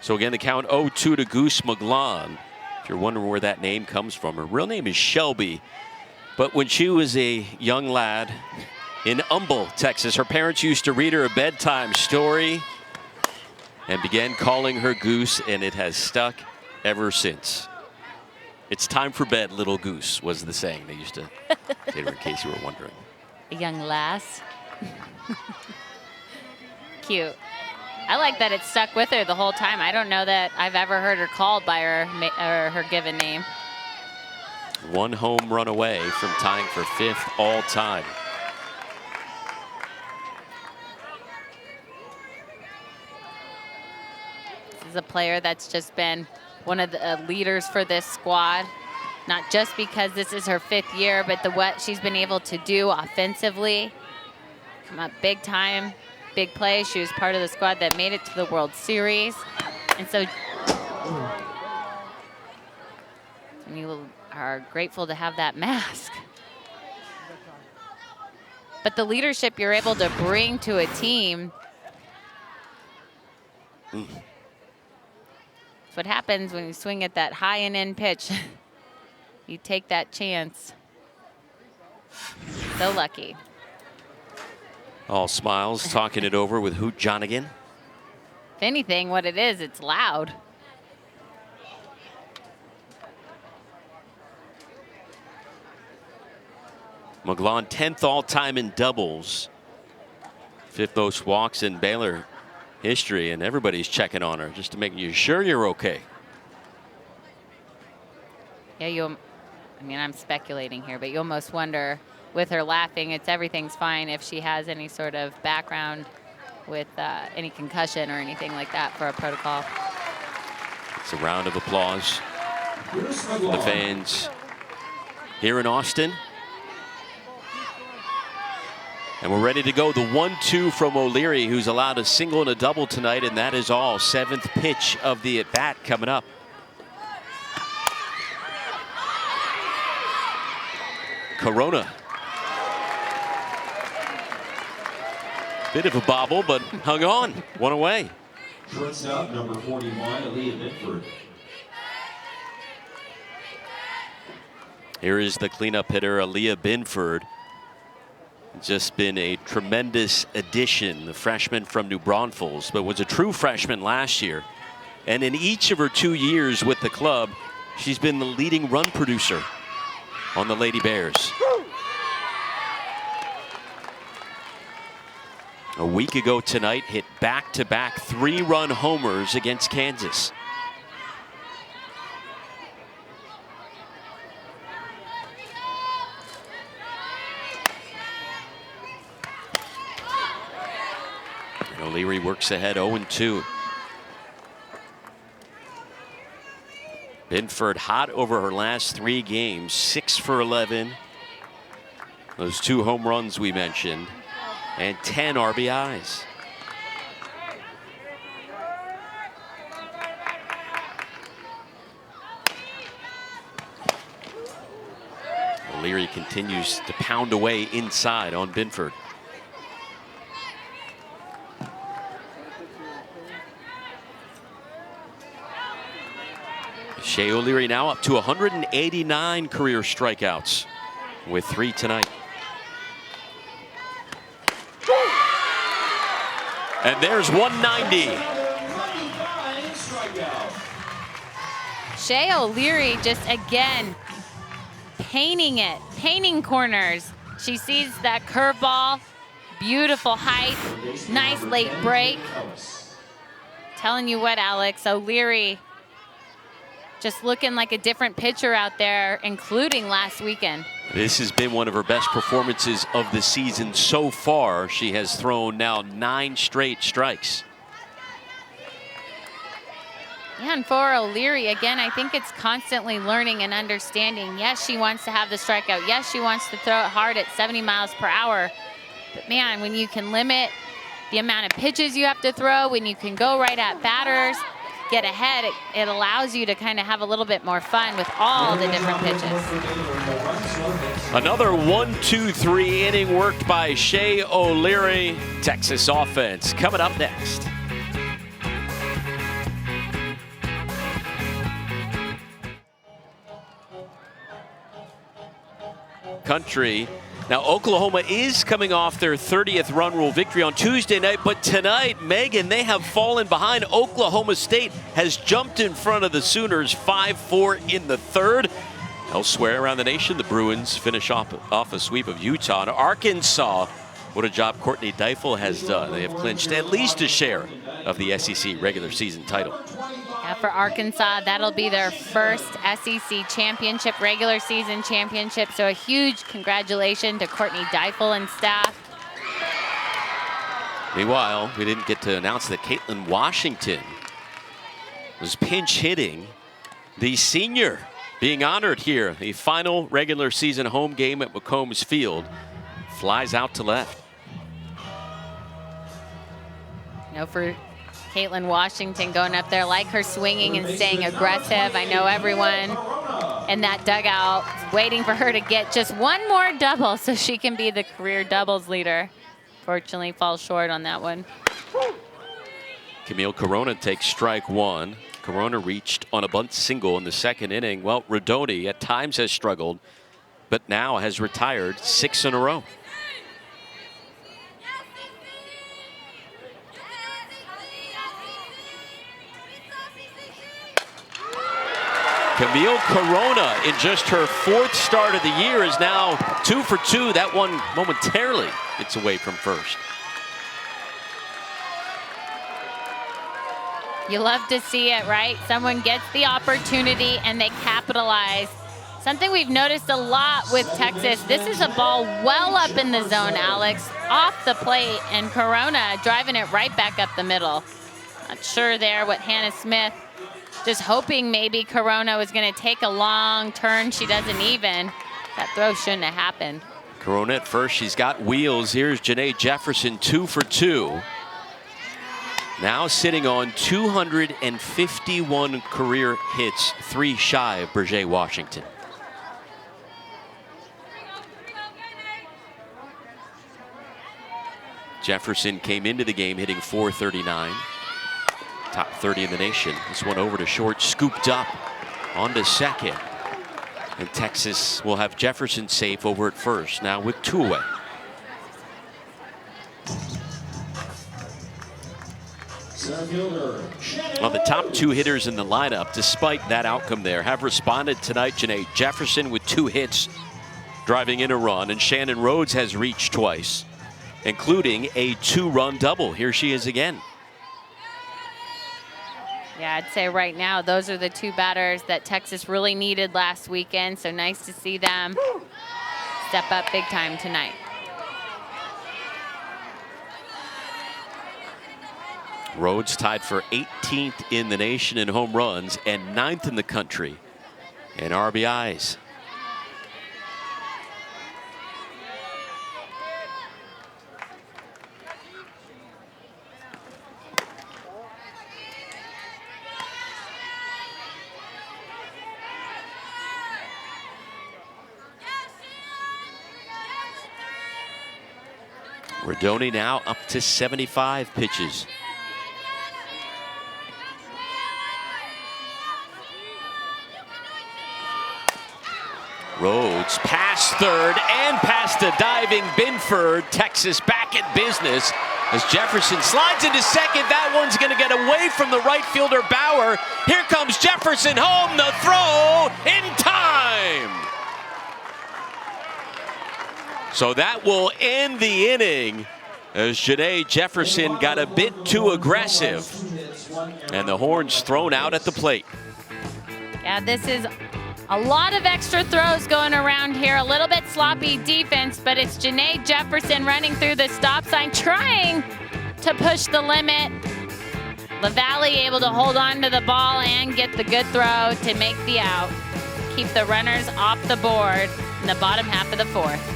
So again, the count 0-2 to Goose McGlawn. You're wondering where that name comes from. Her real name is Shelby, but when she was a young lad in Humble, Texas, her parents used to read her a bedtime story and began calling her Goose, and it has stuck ever since. It's time for bed, little goose, was the saying they used to say to her, in case you were wondering. A young lass. Cute. I like that it stuck with her the whole time. I don't know that I've ever heard her called by her given name. One home run away from tying for 5th all time. This is a player that's just been one of the leaders for this squad. Not just because this is her 5th year, but what she's been able to do offensively. Come up big time. Big play. She was part of the squad that made it to the World Series. And so you are grateful to have that mask. But the leadership you're able to bring to a team. That's what happens when you swing at that high and in pitch. You take that chance. So lucky. All smiles, talking it over with Hoot Jonigan. If anything, what it is, it's loud. McGlawn 10th all-time in doubles. 5th most walks in Baylor history, and everybody's checking on her just to make you sure you're okay. Yeah, I mean, I'm speculating here, but you almost wonder, with her laughing, everything's fine if she has any sort of background with any concussion or anything like that for a protocol. It's a round of applause from the fans here in Austin. And we're ready to go. The 1-2 from O'Leary, who's allowed a single and a double tonight, and that is all. 7th pitch of the at-bat coming up. Corona. Bit of a bobble, but hung on. One away. Shortstop, number 41, Aaliyah Binford. Here is the cleanup hitter, Aaliyah Binford. Just been a tremendous addition, the freshman from New Braunfels, but was a true freshman last year. And in each of her 2 years with the club, she's been the leading run producer on the Lady Bears. A week ago tonight, hit back-to-back 3-run homers against Kansas. And O'Leary works ahead 0-2. Binford hot over her last 3 games, 6 for 11. Those 2 home runs we mentioned, and 10 RBIs. O'Leary continues to pound away inside on Binford. Shea O'Leary now up to 189 career strikeouts with 3 tonight. And there's 190. Shea O'Leary just again painting corners. She sees that curveball, beautiful height, nice late break. Telling you what, Alex, O'Leary just looking like a different pitcher out there, including last weekend. This has been one of her best performances of the season so far. She has thrown now 9 straight strikes. Yeah, and for O'Leary, again, I think it's constantly learning and understanding. Yes, she wants to have the strikeout. Yes, she wants to throw it hard at 70 miles per hour. But man, when you can limit the amount of pitches you have to throw, when you can go right at batters, get ahead, it allows you to kind of have a little bit more fun with all the different pitches. Another 1-2-3 inning worked by Shea O'Leary. Texas offense coming up next. Country. Now, Oklahoma is coming off their 30th run rule victory on Tuesday night, but tonight, Megan, they have fallen behind. Oklahoma State has jumped in front of the Sooners 5-4 in the third. Elsewhere around the nation, the Bruins finish off a sweep of Utah. And Arkansas, what a job Courtney Deifel has done. They have clinched at least a share of the SEC regular season title. Yeah, for Arkansas, that'll be their first SEC championship, regular season championship. So a huge congratulations to Courtney Deifel and staff. Meanwhile, we didn't get to announce that Caitlin Washington was pinch hitting the senior being honored here. The final regular season home game at McCombs Field. Flies out to left. For Caitlin Washington going up there, like her swinging and staying aggressive. I know everyone in that dugout is waiting for her to get just one more double so she can be the career doubles leader. Fortunately, falls short on that one. Camille Corona takes strike 1. Corona reached on a bunt single in the second inning. Well, Rodoni at times has struggled, but now has retired 6 in a row. Camille Corona, in just her 4th start of the year, is now 2 for 2. That one momentarily gets away from first. You love to see it, right? Someone gets the opportunity and they capitalize. Something we've noticed a lot with Texas, this is a ball well up in the zone, Alex, off the plate, and Corona driving it right back up the middle. Not sure there what Hannah Smith, just hoping maybe Corona was going to take a long turn. She doesn't even. That throw shouldn't have happened. Corona at first, she's got wheels. Here's Janae Jefferson, 2 for 2. Now sitting on 251 career hits, 3 shy of Berger Washington. Jefferson came into the game hitting .439. Top 30 in the nation. This one over to short, scooped up onto second. And Texas will have Jefferson safe over at first, now with 2 away. Well, the top 2 hitters in the lineup, despite that outcome there, have responded tonight. Janae Jefferson with 2 hits, driving in a run, and Shannon Rhodes has reached twice, including a 2-run double. Here she is again. Yeah, I'd say right now those are the 2 batters that Texas really needed last weekend. So nice to see them step up big time tonight. Rhodes tied for 18th in the nation in home runs and 9th in the country in RBIs. Rodoni now up to 75 pitches. Rhodes past third and past a diving Binford. Texas back in business as Jefferson slides into second. That one's going to get away from the right fielder Bauer. Here comes Jefferson home. The throw in time. So that will end the inning as Janae Jefferson got a bit too aggressive. And the horn's thrown out at the plate. Yeah, this is a lot of extra throws going around here. A little bit sloppy defense, but it's Janae Jefferson running through the stop sign, trying to push the limit. LaValle able to hold on to the ball and get the good throw to make the out. Keep the runners off the board in the bottom half of the fourth.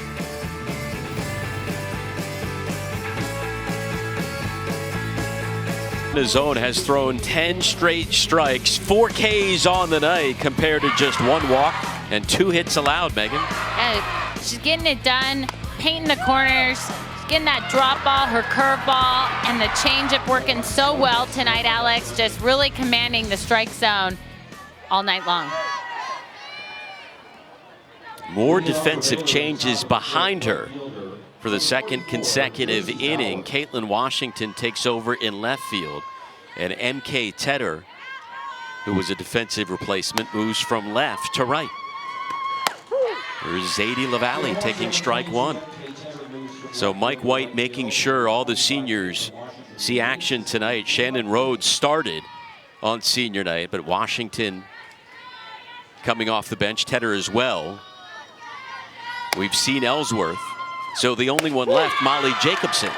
The zone has thrown 10 straight strikes, 4 Ks on the night compared to just 1 walk and 2 hits allowed, Megan. Yeah, she's getting it done, painting the corners, getting that drop ball, her curve ball, and the changeup working so well tonight, Alex. Just really commanding the strike zone all night long. More defensive changes behind her. For the second consecutive inning, Caitlin Washington takes over in left field. And MK Tedder, who was a defensive replacement, moves from left to right. There's Zadie LaValle taking strike 1. So Mike White making sure all the seniors see action tonight. Shannon Rhodes started on senior night, but Washington coming off the bench, Tedder as well. We've seen Ellsworth. So the only one left, Molly Jacobson.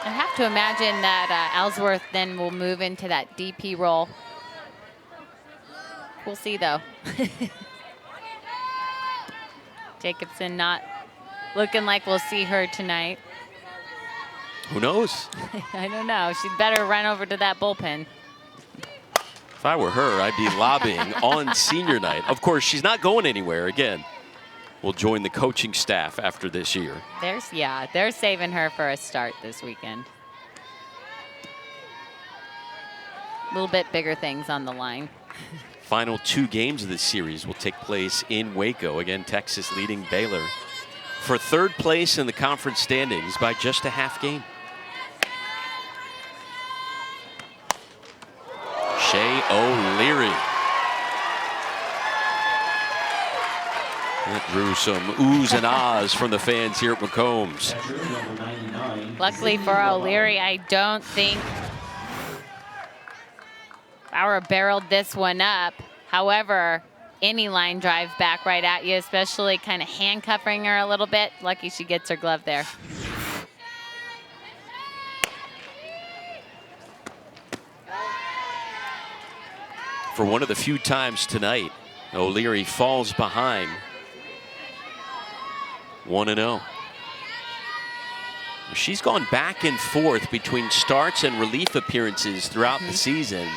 I have to imagine that Ellsworth then will move into that DP role. We'll see, though. Jacobson not looking like we'll see her tonight. Who knows? I don't know. She'd better run over to that bullpen. If I were her, I'd be lobbying on senior night. Of course, she's not going anywhere again. Will join the coaching staff after this year. They're saving her for a start this weekend. A little bit bigger things on the line. Final 2 games of this series will take place in Waco. Again, Texas leading Baylor for 3rd place in the conference standings by just a half game. Shea O'Leary. That drew some oohs and ahs from the fans here at McCombs. Luckily for O'Leary, I don't think Bauer barreled this one up. However, any line drive back right at you, especially kind of handcuffing her a little bit. Lucky she gets her glove there. For one of the few times tonight, O'Leary falls behind 1-0. She's gone back and forth between starts and relief appearances throughout the season.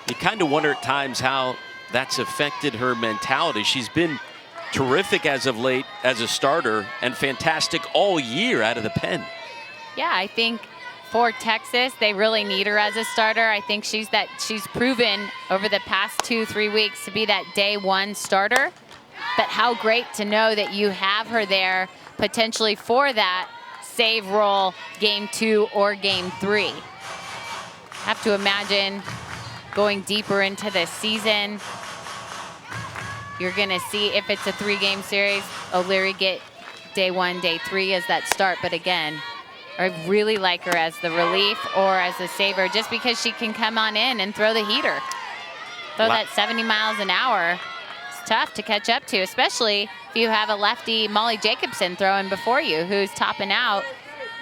You kind of wonder at times how that's affected her mentality. She's been terrific as of late as a starter and fantastic all year out of the pen. Yeah, I think for Texas, they really need her as a starter. I think she's proven over the past 2-3 weeks to be that day 1 starter. But how great to know that you have her there potentially for that save role game 2 or game 3. Have to imagine going deeper into the season, you're going to see if it's a 3-game series, O'Leary get day 1, day 3 as that start. But again, I really like her as the relief or as a saver just because she can come on in and throw the heater. Throw that 70 miles an hour. It's tough to catch up to, especially if you have a lefty Molly Jacobson throwing before you who's topping out,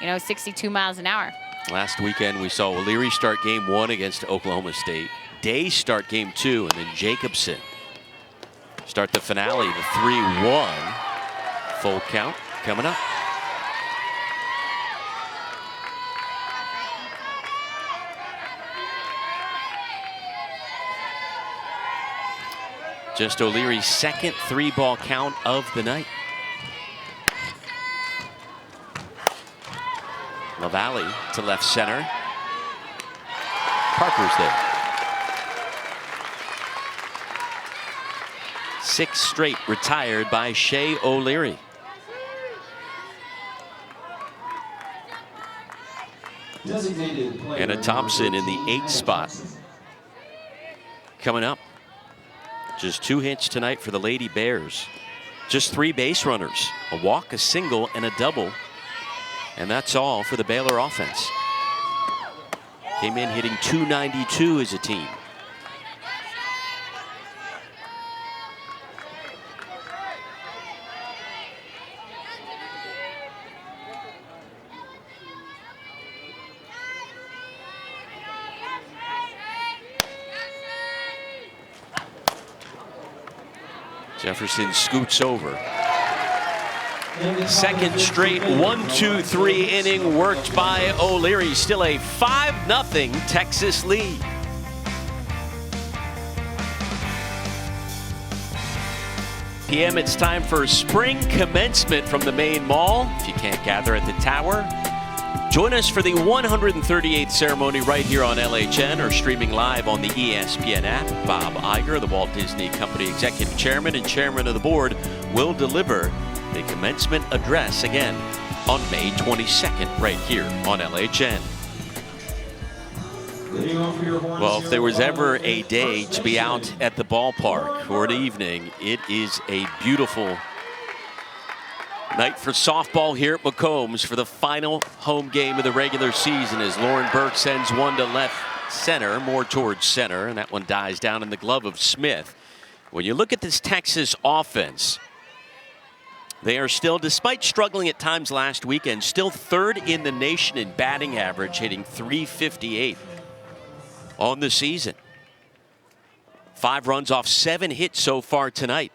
62 miles an hour. Last weekend, we saw O'Leary start game 1 against Oklahoma State. Day start game 2, and then Jacobson start the finale, the 3-1. Full count coming up. Just O'Leary's second 3-ball count of the night. LaValle to left center. Parker's there. 6 straight retired by Shea O'Leary. Anna Thompson in the 8th spot. Coming up, just 2 hits tonight for the Lady Bears. Just 3 base runners, a walk, a single, and a double. And that's all for the Baylor offense. Came in hitting .292 as a team. Jefferson scoots over. Second straight 1-2-3 inning worked by O'Leary. Still a 5-0 Texas lead. PM, it's time for spring commencement from the main mall. If you can't gather at the tower, join us for the 138th ceremony right here on LHN or streaming live on the ESPN app. Bob Iger, the Walt Disney Company Executive Chairman and Chairman of the Board, will deliver the commencement address again on May 22nd right here on LHN. Well, if there was ever a day to be out at the ballpark or an evening, it is a beautiful night for softball here at McCombs for the final home game of the regular season as Lauren Burke sends one to left center, more towards center, and that one dies down in the glove of Smith. When you look at this Texas offense, they are still, despite struggling at times last weekend, still 3rd in the nation in batting average, hitting .358 on the season. 5 runs off 7 hits so far tonight.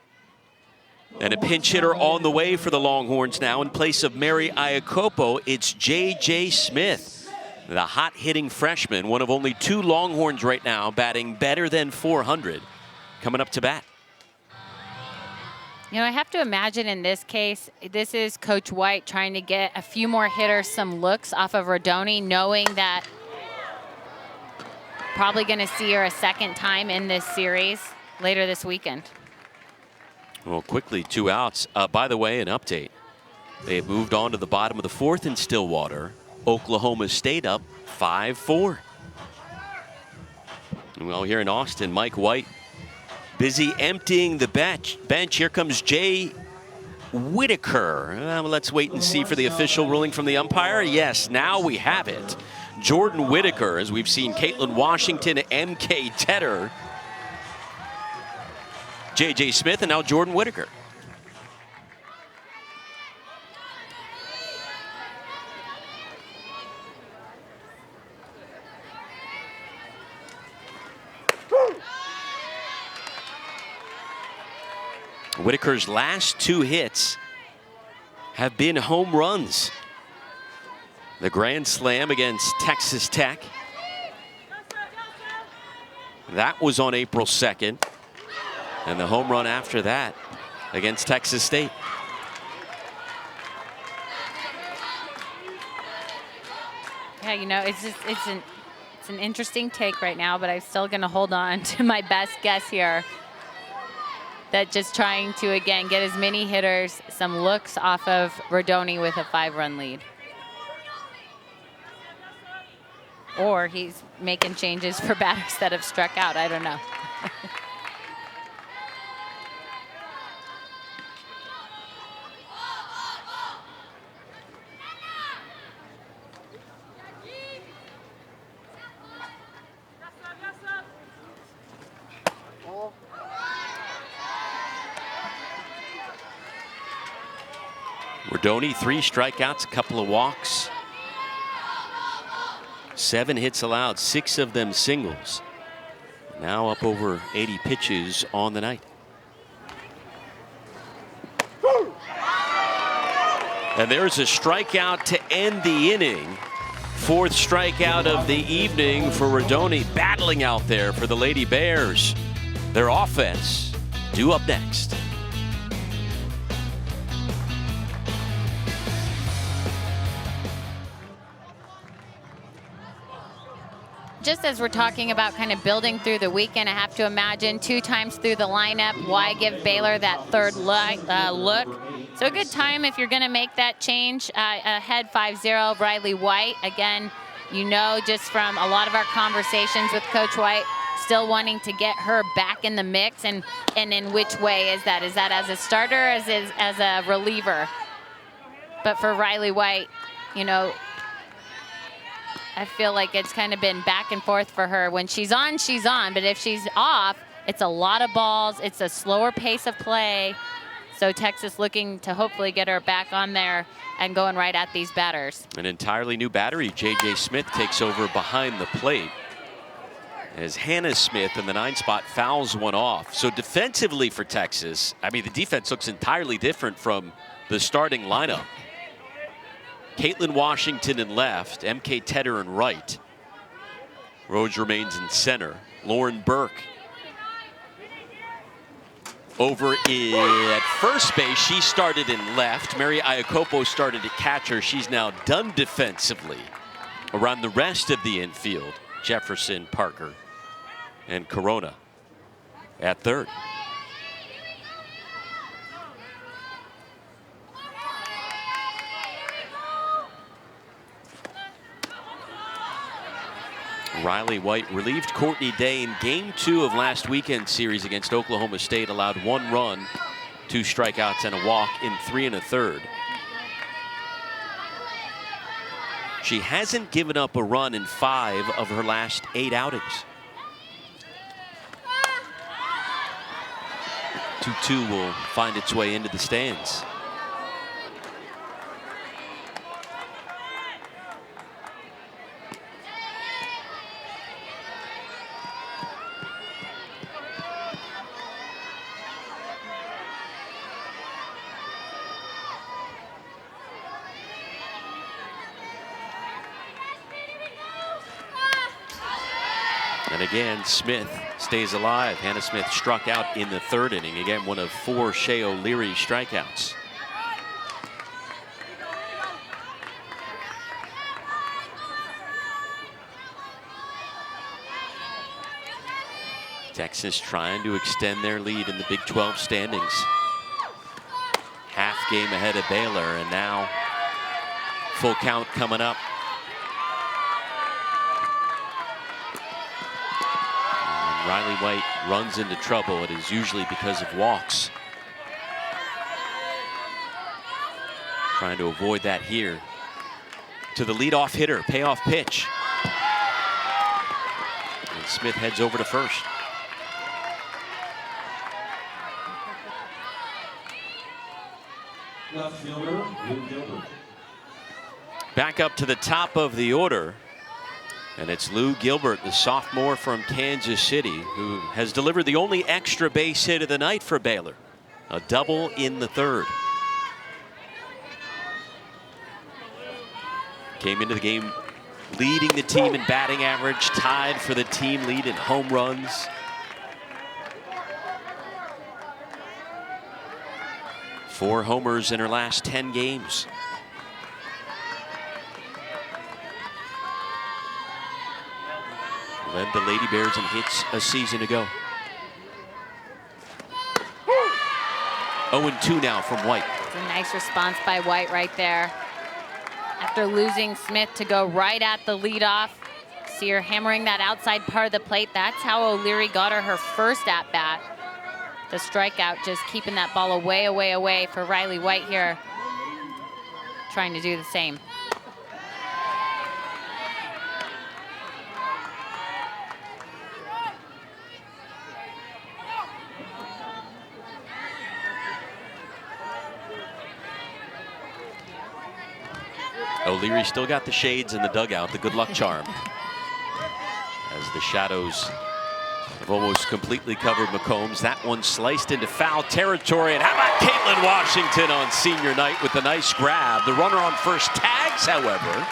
And a pinch hitter on the way for the Longhorns now. In place of Mary Iacopo, it's J.J. Smith, the hot-hitting freshman, one of only 2 Longhorns right now batting better than .400, coming up to bat. You know, I have to imagine in this case, this is Coach White trying to get a few more hitters some looks off of Rodoni, knowing that probably going to see her a second time in this series later this weekend. Well, quickly, 2 outs. By the way, an update. They have moved on to the bottom of the 4th in Stillwater. Oklahoma State up 5-4. Well, here in Austin, Mike White busy emptying the bench. Here comes Jay Whitaker. Let's wait and see for the official ruling from the umpire. Yes, now we have it. Jordan Whitaker, as we've seen Caitlin Washington, M.K. Tedder, J.J. Smith, and now Jordan Whitaker. Whitaker's last 2 hits have been home runs. The grand slam against Texas Tech. That was on April 2nd. And the home run after that against Texas State. Yeah, you know, it's an interesting take right now, but I'm still going to hold on to my best guess here. That just trying to, again, get as many hitters, some looks off of Rodoni with a 5-run lead. Or he's making changes for batters that have struck out. I don't know. Rodoni, 3 strikeouts, a couple of walks. 7 hits allowed, 6 of them singles. Now up over 80 pitches on the night. And there's a strikeout to end the inning. 4th strikeout of the evening for Rodoni, battling out there for the Lady Bears. Their offense due up next. just as we're talking about kind of building through the weekend, I have to imagine 2 times through the lineup, why give Baylor that third look? So a good time if you're going to make that change. Ahead 5-0, Riley White. Again, you know, just from a lot of our conversations with Coach White, still wanting to get her back in the mix. And in which way is that? Is that as a starter or as a reliever? But for Riley White, you know, I feel like it's kind of been back and forth for her. When she's on, she's on. But if she's off, it's a lot of balls. It's a slower pace of play. So Texas looking to hopefully get her back on there and going right at these batters. An entirely new battery. J.J. Smith takes over behind the plate as Hannah Smith in the 9 spot fouls one off. So defensively for Texas, I mean, the defense looks entirely different from the starting lineup. Caitlin Washington in left, M.K. Tedder in right. Rhodes remains in center. Lauren Burke over at first base. She started in left. Mary Iacopo started at catcher. She's now done defensively. Around the rest of the infield, Jefferson, Parker, and Corona at third. Riley White relieved Courtney Day in Game 2 of last weekend's series against Oklahoma State. Allowed 1 run, 2 strikeouts, and a walk in 3 1/3. She hasn't given up a run in 5 of her last 8 outings. 2-2 will find its way into the stands. And again, Smith stays alive. Hannah Smith struck out in the 3rd inning. Again, one of 4 Shea O'Leary strikeouts. Texas trying to extend their lead in the Big 12 standings. Half game ahead of Baylor, and now full count coming up. Riley White runs into trouble. It is usually because of walks. Trying to avoid that here. To the leadoff hitter, payoff pitch. And Smith heads over to first. Left fielder, Luke Gilbert. Back up to the top of the order. And it's Lou Gilbert, the sophomore from Kansas City, who has delivered the only extra base hit of the night for Baylor. A double in the 3rd. Came into the game leading the team in batting average, tied for the team lead in home runs. Four homers in her last 10 games. Led the Lady Bears in hits a season ago. 0-2 now from White. It's a nice response by White right there. After losing Smith to go right at the leadoff. See her hammering that outside part of the plate. That's how O'Leary got her first at-bat. The strikeout, just keeping that ball away, away, away for Riley White here. Trying to do the same. O'Leary still got the shades in the dugout, the good luck charm. As the shadows have almost completely covered McCombs. That one sliced into foul territory. And how about Caitlin Washington on senior night with a nice grab? The runner on first tags, however,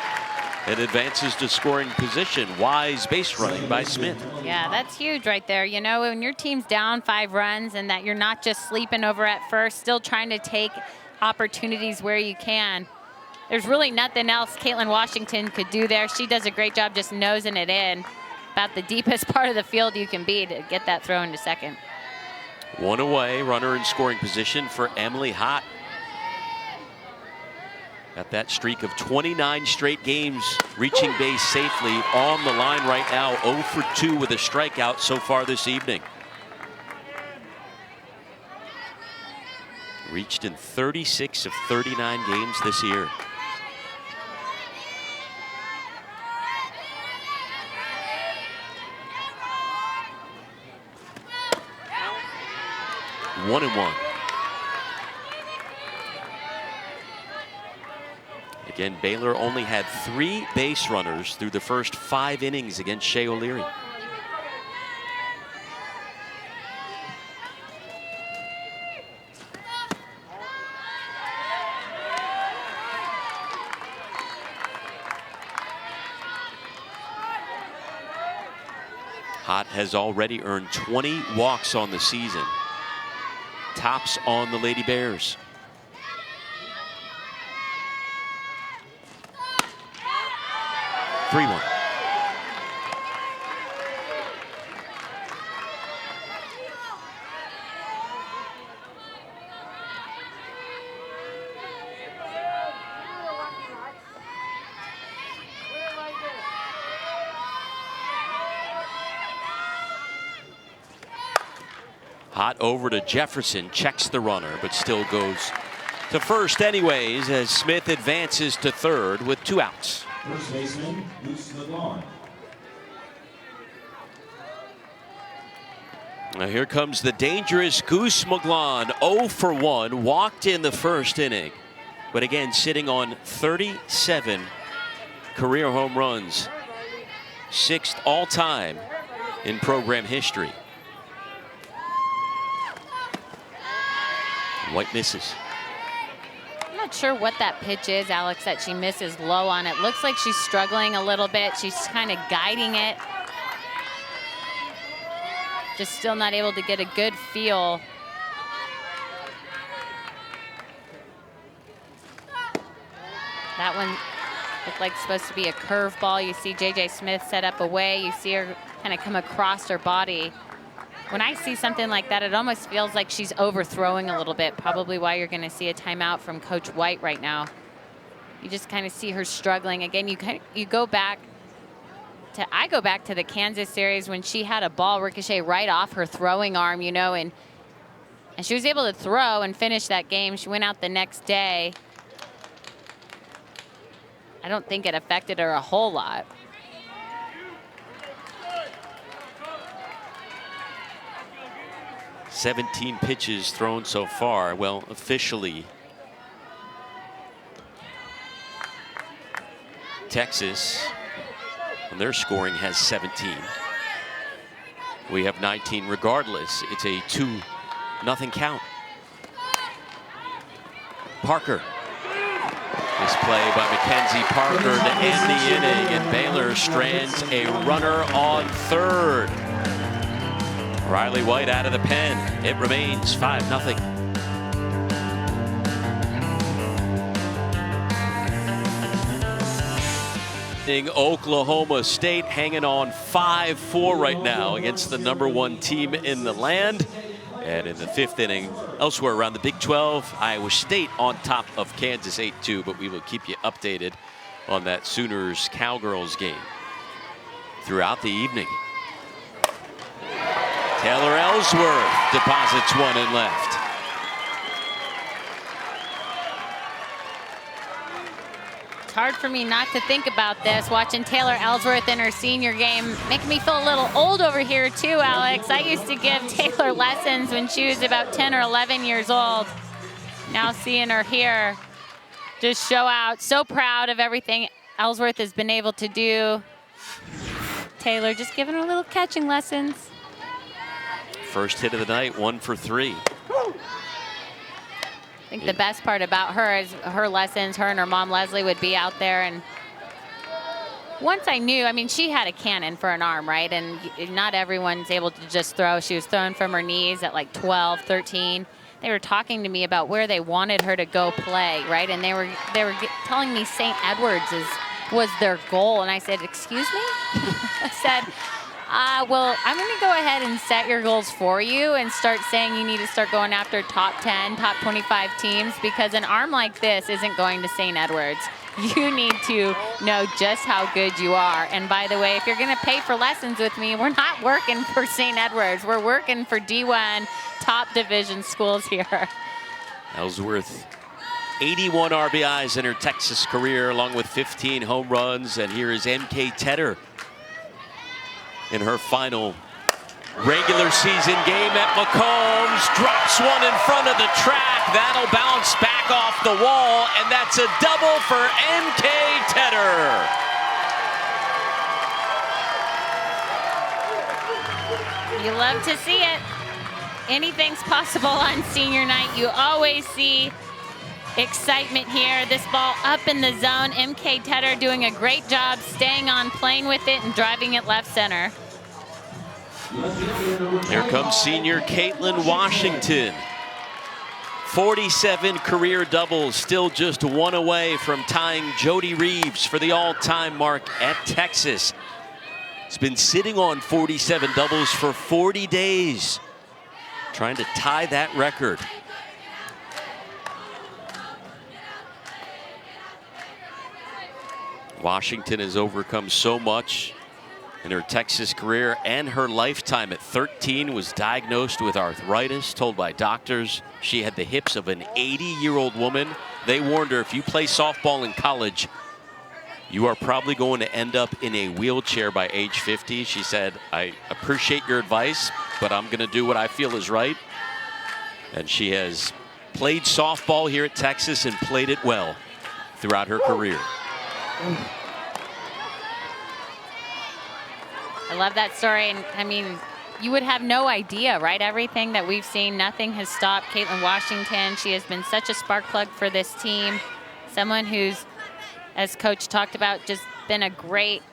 and advances to scoring position. Wise base running by Smith. Yeah, that's huge right there. You know, when your team's down 5 runs and that you're not just sleeping over at first, still trying to take opportunities where you can. There's really nothing else Caitlin Washington could do there. She does a great job just nosing it in. about the deepest part of the field you can be to get that throw into second. One away, runner in scoring position for Emily Hott. Got that streak of 29 straight games reaching base safely on the line right now. 0 for 2 with a strikeout so far this evening. Reached in 36 of 39 games this year. One and one. Again, Baylor only had 3 base runners through the first 5 innings against Shea O'Leary. Hott has already earned 20 walks on the season. Tops on the Lady Bears. Three one. Hott over to Jefferson, checks the runner, but still goes to first anyways as Smith advances to third with 2 outs. First baseman, Goose McGlawn. Now here comes the dangerous Goose McGlawn. 0 for 1, walked in the first inning, but again sitting on 37 career home runs, 6th all-time in program history. White misses. I'm not sure what that pitch is, Alex, that she misses low on. It looks like she's struggling a little bit. She's kind of guiding it. Just still not able to get a good feel. That one looked like it's supposed to be a curveball. You see J.J. Smith set up away. You see her kind of come across her body. When I see something like that, it almost feels like she's overthrowing a little bit. Probably why you're going to see a timeout from Coach White right now. You just kind of see her struggling. Again, you go back to, I go back to the Kansas series when she had a ball ricochet right off her throwing arm, you know, and she was able to throw and finish that game. She went out the next day. I don't think it affected her a whole lot. "17 pitches thrown so far." Well, officially, Texas, and their scoring has 17. We have 19 regardless. It's a 2-0 count. Parker. This play by Mackenzie Parker to end the inning, and Baylor strands a runner on third. Riley White out of the pen. It remains 5-0. Oklahoma State hanging on 5-4 right now against the #1 team in the land. And in the 5th inning, elsewhere around the Big 12, Iowa State on top of Kansas 8-2, but we will keep you updated on that Sooners Cowgirls game throughout the evening. Taylor Ellsworth deposits one in left. It's hard for me not to think about this, watching Taylor Ellsworth in her senior game, making me feel a little old over here too, Alex. I used to give Taylor lessons when she was about 10 or 11 years old. Now seeing her here just show out. So proud of everything Ellsworth has been able to do. Taylor just giving her little catching lessons. First hit of the night, 1 for 3. I think the best part about her is her lessons. Her and her mom, Leslie, would be out there. And once I knew, I mean, she had a cannon for an arm, right? And not everyone's able to just throw. She was throwing from her knees at like 12, 13. They were talking to me about where they wanted her to go play, right? And they were telling me St. Edwards was their goal. And I said, excuse me? I said, Well, I'm going to go ahead and set your goals for you and start saying you need to start going after top 10, top 25 teams, because an arm like this isn't going to St. Edwards. You need to know just how good you are. And by the way, if you're going to pay for lessons with me, we're not working for St. Edwards. We're working for D1 top division schools here. Ellsworth, 81 RBIs in her Texas career, along with 15 home runs. And here is MK Tedder in her final regular season game at McCombs. Drops one in front of the track. That'll bounce back off the wall, and that's a double for MK Tedder. You love to see it. Anything's possible on senior night. You always see excitement here. This ball up in the zone. MK Tedder doing a great job staying on, playing with it, and driving it left center. Here comes senior Caitlin Washington. 47 career doubles, still just one away from tying Jody Reeves for the all-time mark at Texas. Has been sitting on 47 doubles for 40 days, trying to tie that record. Washington has overcome so much in her Texas career and her lifetime. At 13, was diagnosed with arthritis, told by doctors she had the hips of an 80-year-old woman. They warned her, if you play softball in college, you are probably going to end up in a wheelchair by age 50. She said, I appreciate your advice, but I'm going to do what I feel is right. And she has played softball here at Texas and played it well throughout her career. I love that story. And I mean, you would have no idea, right? Everything that we've seen, nothing has stopped Caitlin Washington. She has been such a spark plug for this team. Someone who's, as Coach talked about, just been a great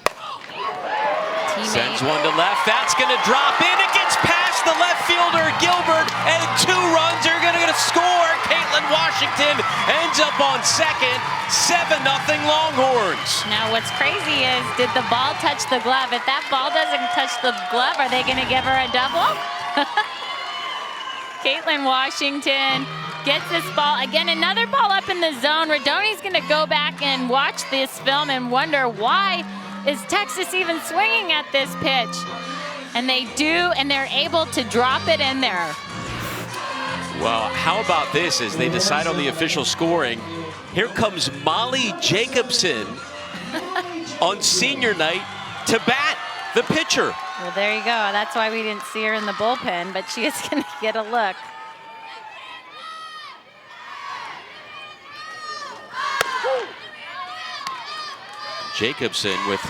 teammate. Sends one to left. That's going to drop in. It gets past the left fielder, Gilbert, and 2 runs are going to score. Caitlin Washington ends up on second. 7-0 Longhorns. Now what's crazy is, did the ball touch the glove? If that ball doesn't touch the glove, are they going to give her a double? Caitlin Washington gets this ball. Again, another ball up in the zone. Radoni's going to go back and watch this film and wonder, why is Texas even swinging at this pitch? And they do, and they're able to drop it in there. Well, how about this as they decide on the official scoring? Here comes Molly Jacobson on senior night to bat, the pitcher. Well, there you go. That's why we didn't see her in the bullpen, but she is going to get a look. Jacobson with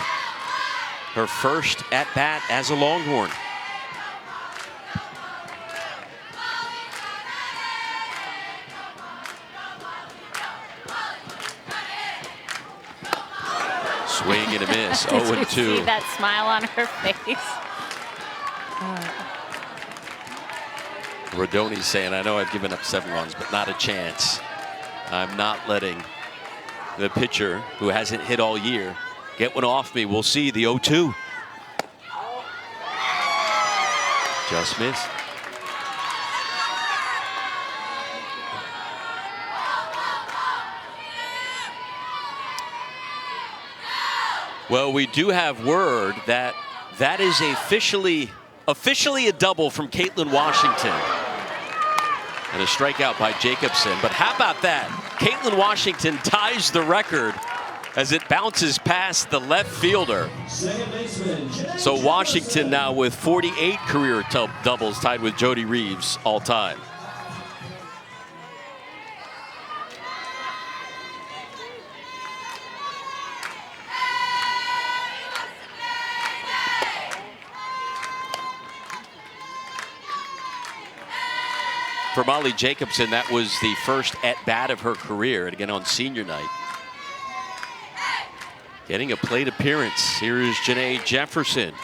her first at-bat as a Longhorn. Swing and a miss, 0-2. Did you see that smile on her face? Radoni's saying, I know I've given up 7 runs, but not a chance. I'm not letting the pitcher, who hasn't hit all year, get one off me. We'll see the 0-2. Just missed. Well, we do have word that that is officially a double from Caitlin Washington. And a strikeout by Jacobson. But how about that? Caitlin Washington ties the record as it bounces past the left fielder. So Washington now with 48 career doubles, tied with Jody Reeves all time. For Molly Jacobson, that was the first at-bat of her career, and again on senior night. Getting a plate appearance. Here is Janae Jefferson.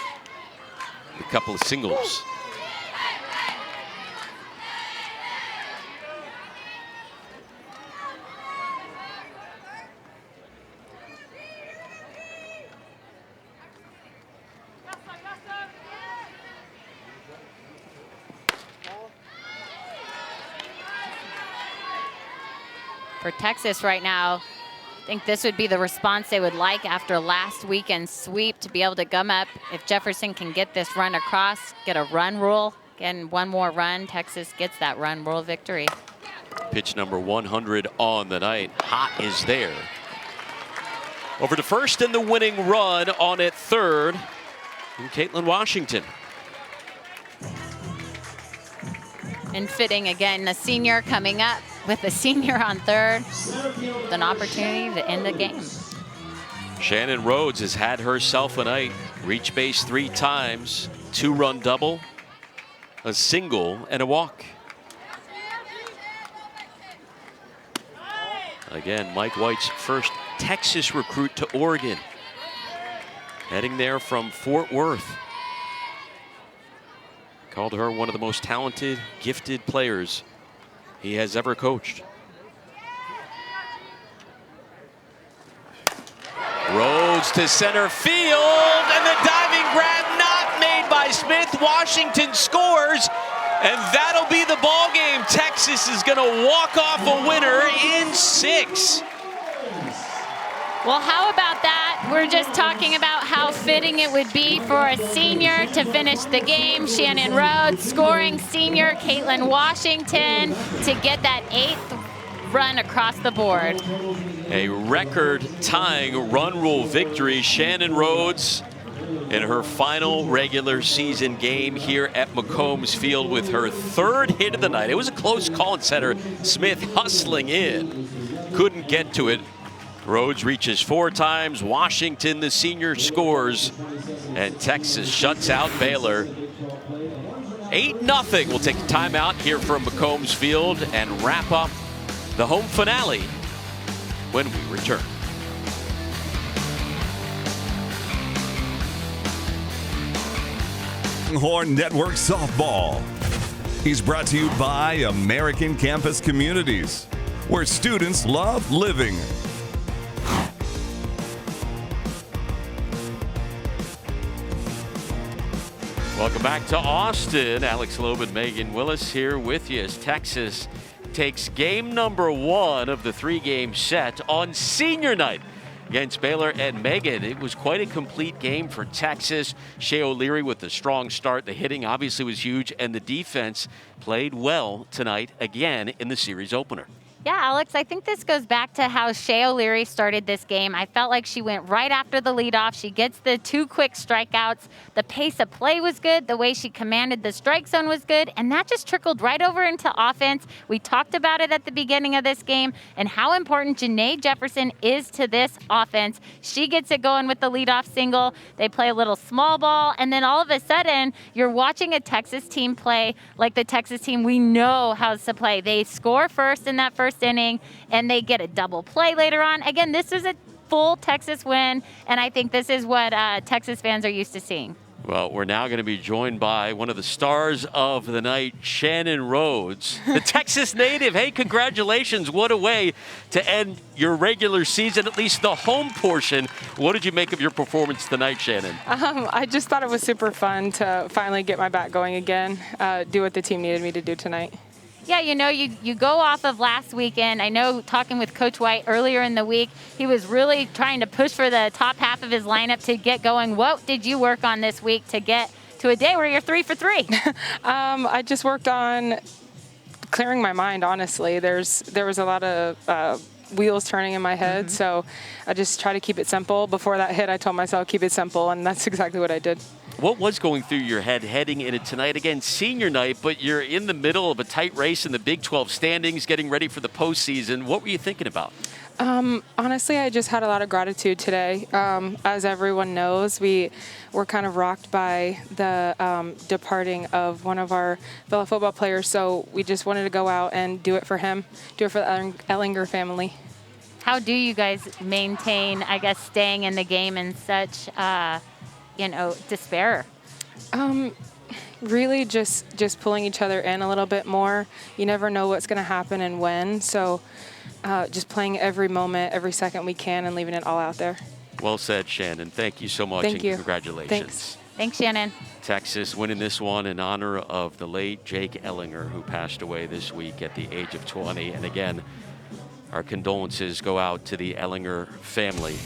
A couple of singles. For Texas right now, I think this would be the response they would like after last weekend's sweep, to be able to gum up. If Jefferson can get this run across, get a run rule, and one more run, Texas gets that run rule victory. Pitch number 100 on the night. Hot is there. Over to first and the winning run on at third, and Caitlin Washington. And fitting again, the senior coming up with a senior on third, with an opportunity to end the game. Shannon Rhodes has had herself a night. Reach base 3 times, 2-run double, a single, and a walk. Again, Mike White's first Texas recruit to Oregon. Heading there from Fort Worth. Called her one of the most talented, gifted players he has ever coached. Rhodes to center field, and the diving grab not made by Smith. Washington scores, and that'll be the ball game. Texas is going to walk off a winner in 6. Well, how about that? We're just talking about how fitting it would be for a senior to finish the game. Shannon Rhodes scoring, senior Caitlin Washington to get that 8th run across the board. A record-tying run rule victory. Shannon Rhodes in her final regular season game here at McCombs Field with her 3rd hit of the night. It was a close call, and center Smith hustling in. Couldn't get to it. Rhodes reaches 4 times. Washington, the senior, scores. And Texas shuts out Baylor. 8-0. We'll take a timeout here from McCombs Field and wrap up the home finale when we return. Horn Network Softball. He's brought to you by American Campus Communities, where students love living. Welcome back to Austin. Alex Loeb and Megan Willis here with you as Texas takes game number 1 of the 3-game set on senior night against Baylor. And Megan, it was quite a complete game for Texas. Shea O'Leary with the strong start. The hitting obviously was huge, and the defense played well tonight again in the series opener. Yeah, Alex, I think this goes back to how Shea O'Leary started this game. I felt like she went right after the leadoff. She gets the 2 quick strikeouts. The pace of play was good. The way she commanded the strike zone was good. And that just trickled right over into offense. We talked about it at the beginning of this game and how important Janae Jefferson is to this offense. She gets it going with the leadoff single. They play a little small ball. And then all of a sudden, you're watching a Texas team play like the Texas team we know how to play. They score first in that first inning, and they get a double play later on. Again, this is a full Texas win, and I think this is what Texas fans are used to seeing. Well, we're now going to be joined by one of the stars of the night, Shannon Rhodes, the Texas native. Hey, congratulations. What a way to end your regular season, at least the home portion. What did you make of your performance tonight, Shannon? I just thought it was super fun to finally get my bat going again, do what the team needed me to do tonight. Yeah, you know, you go off of last weekend. I know talking with Coach White earlier in the week, he was really trying to push for the top half of his lineup to get going. What did you work on this week to get to a day where you're 3 for 3? I just worked on clearing my mind, honestly. There was a lot of wheels turning in my head, so I just try to keep it simple. Before that hit, I told myself, keep it simple, and that's exactly what I did. What was going through your head heading into tonight? Again, senior night, but you're in the middle of a tight race in the Big 12 standings, getting ready for the postseason. What were you thinking about? Honestly, I just had a lot of gratitude today. As everyone knows, we were kind of rocked by the departing of one of our fellow football players, so we just wanted to go out and do it for him, do it for the Ellinger family. How do you guys maintain, I guess, staying in the game in such despair? Really just pulling each other in a little bit more. You never know what's going to happen and when, so just playing every moment, every second we can, and leaving it all out there. Well said, Shannon. Thank you so much. Thank you. Congratulations. Thanks, Shannon. Texas winning this one in honor of the late Jake Ellinger, who passed away this week at the age of 20. And again, Our condolences go out to the Ellinger family.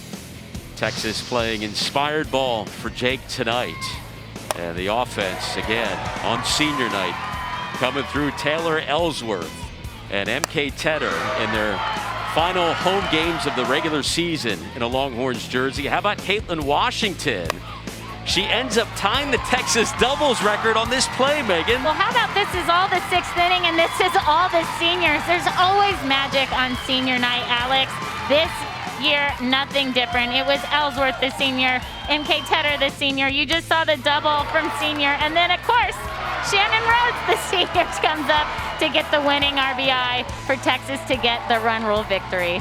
Texas playing inspired ball for Jake tonight. And the offense, again, on senior night, coming through Taylor Ellsworth and MK Tedder in their final home games of the regular season in a Longhorns jersey. How about Caitlin Washington? She ends up tying the Texas doubles record on this play, Megan. Well, how about this is all the 6th inning and this is all the seniors. There's always magic on senior night, Alex. This year, nothing different. It was Ellsworth, the senior, MK Tedder, the senior. You just saw the double from senior. And then, of course, Shannon Rhodes, the senior, comes up to get the winning RBI for Texas to get the run rule victory.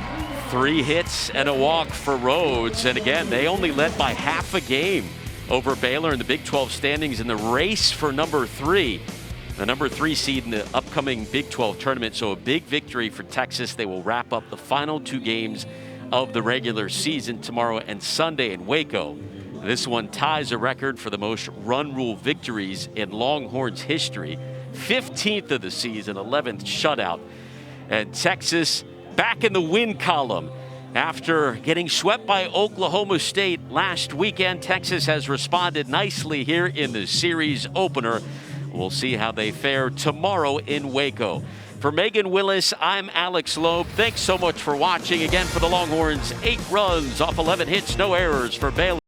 3 hits and a walk for Rhodes. And again, they only led by half a game over Baylor in the Big 12 standings in the race for number 3. The number 3 seed in the upcoming Big 12 tournament. So a big victory for Texas. They will wrap up the final 2 games of the regular season tomorrow and Sunday in Waco. This one ties a record for the most run rule victories in Longhorns history. 15th of the season, 11th shutout. And Texas back in the win column. After getting swept by Oklahoma State last weekend, Texas has responded nicely here in the series opener. We'll see how they fare tomorrow in Waco. For Megan Willis, I'm Alex Loeb. Thanks so much for watching. Again, for the Longhorns, 8 runs off 11 hits, no errors for Baylor.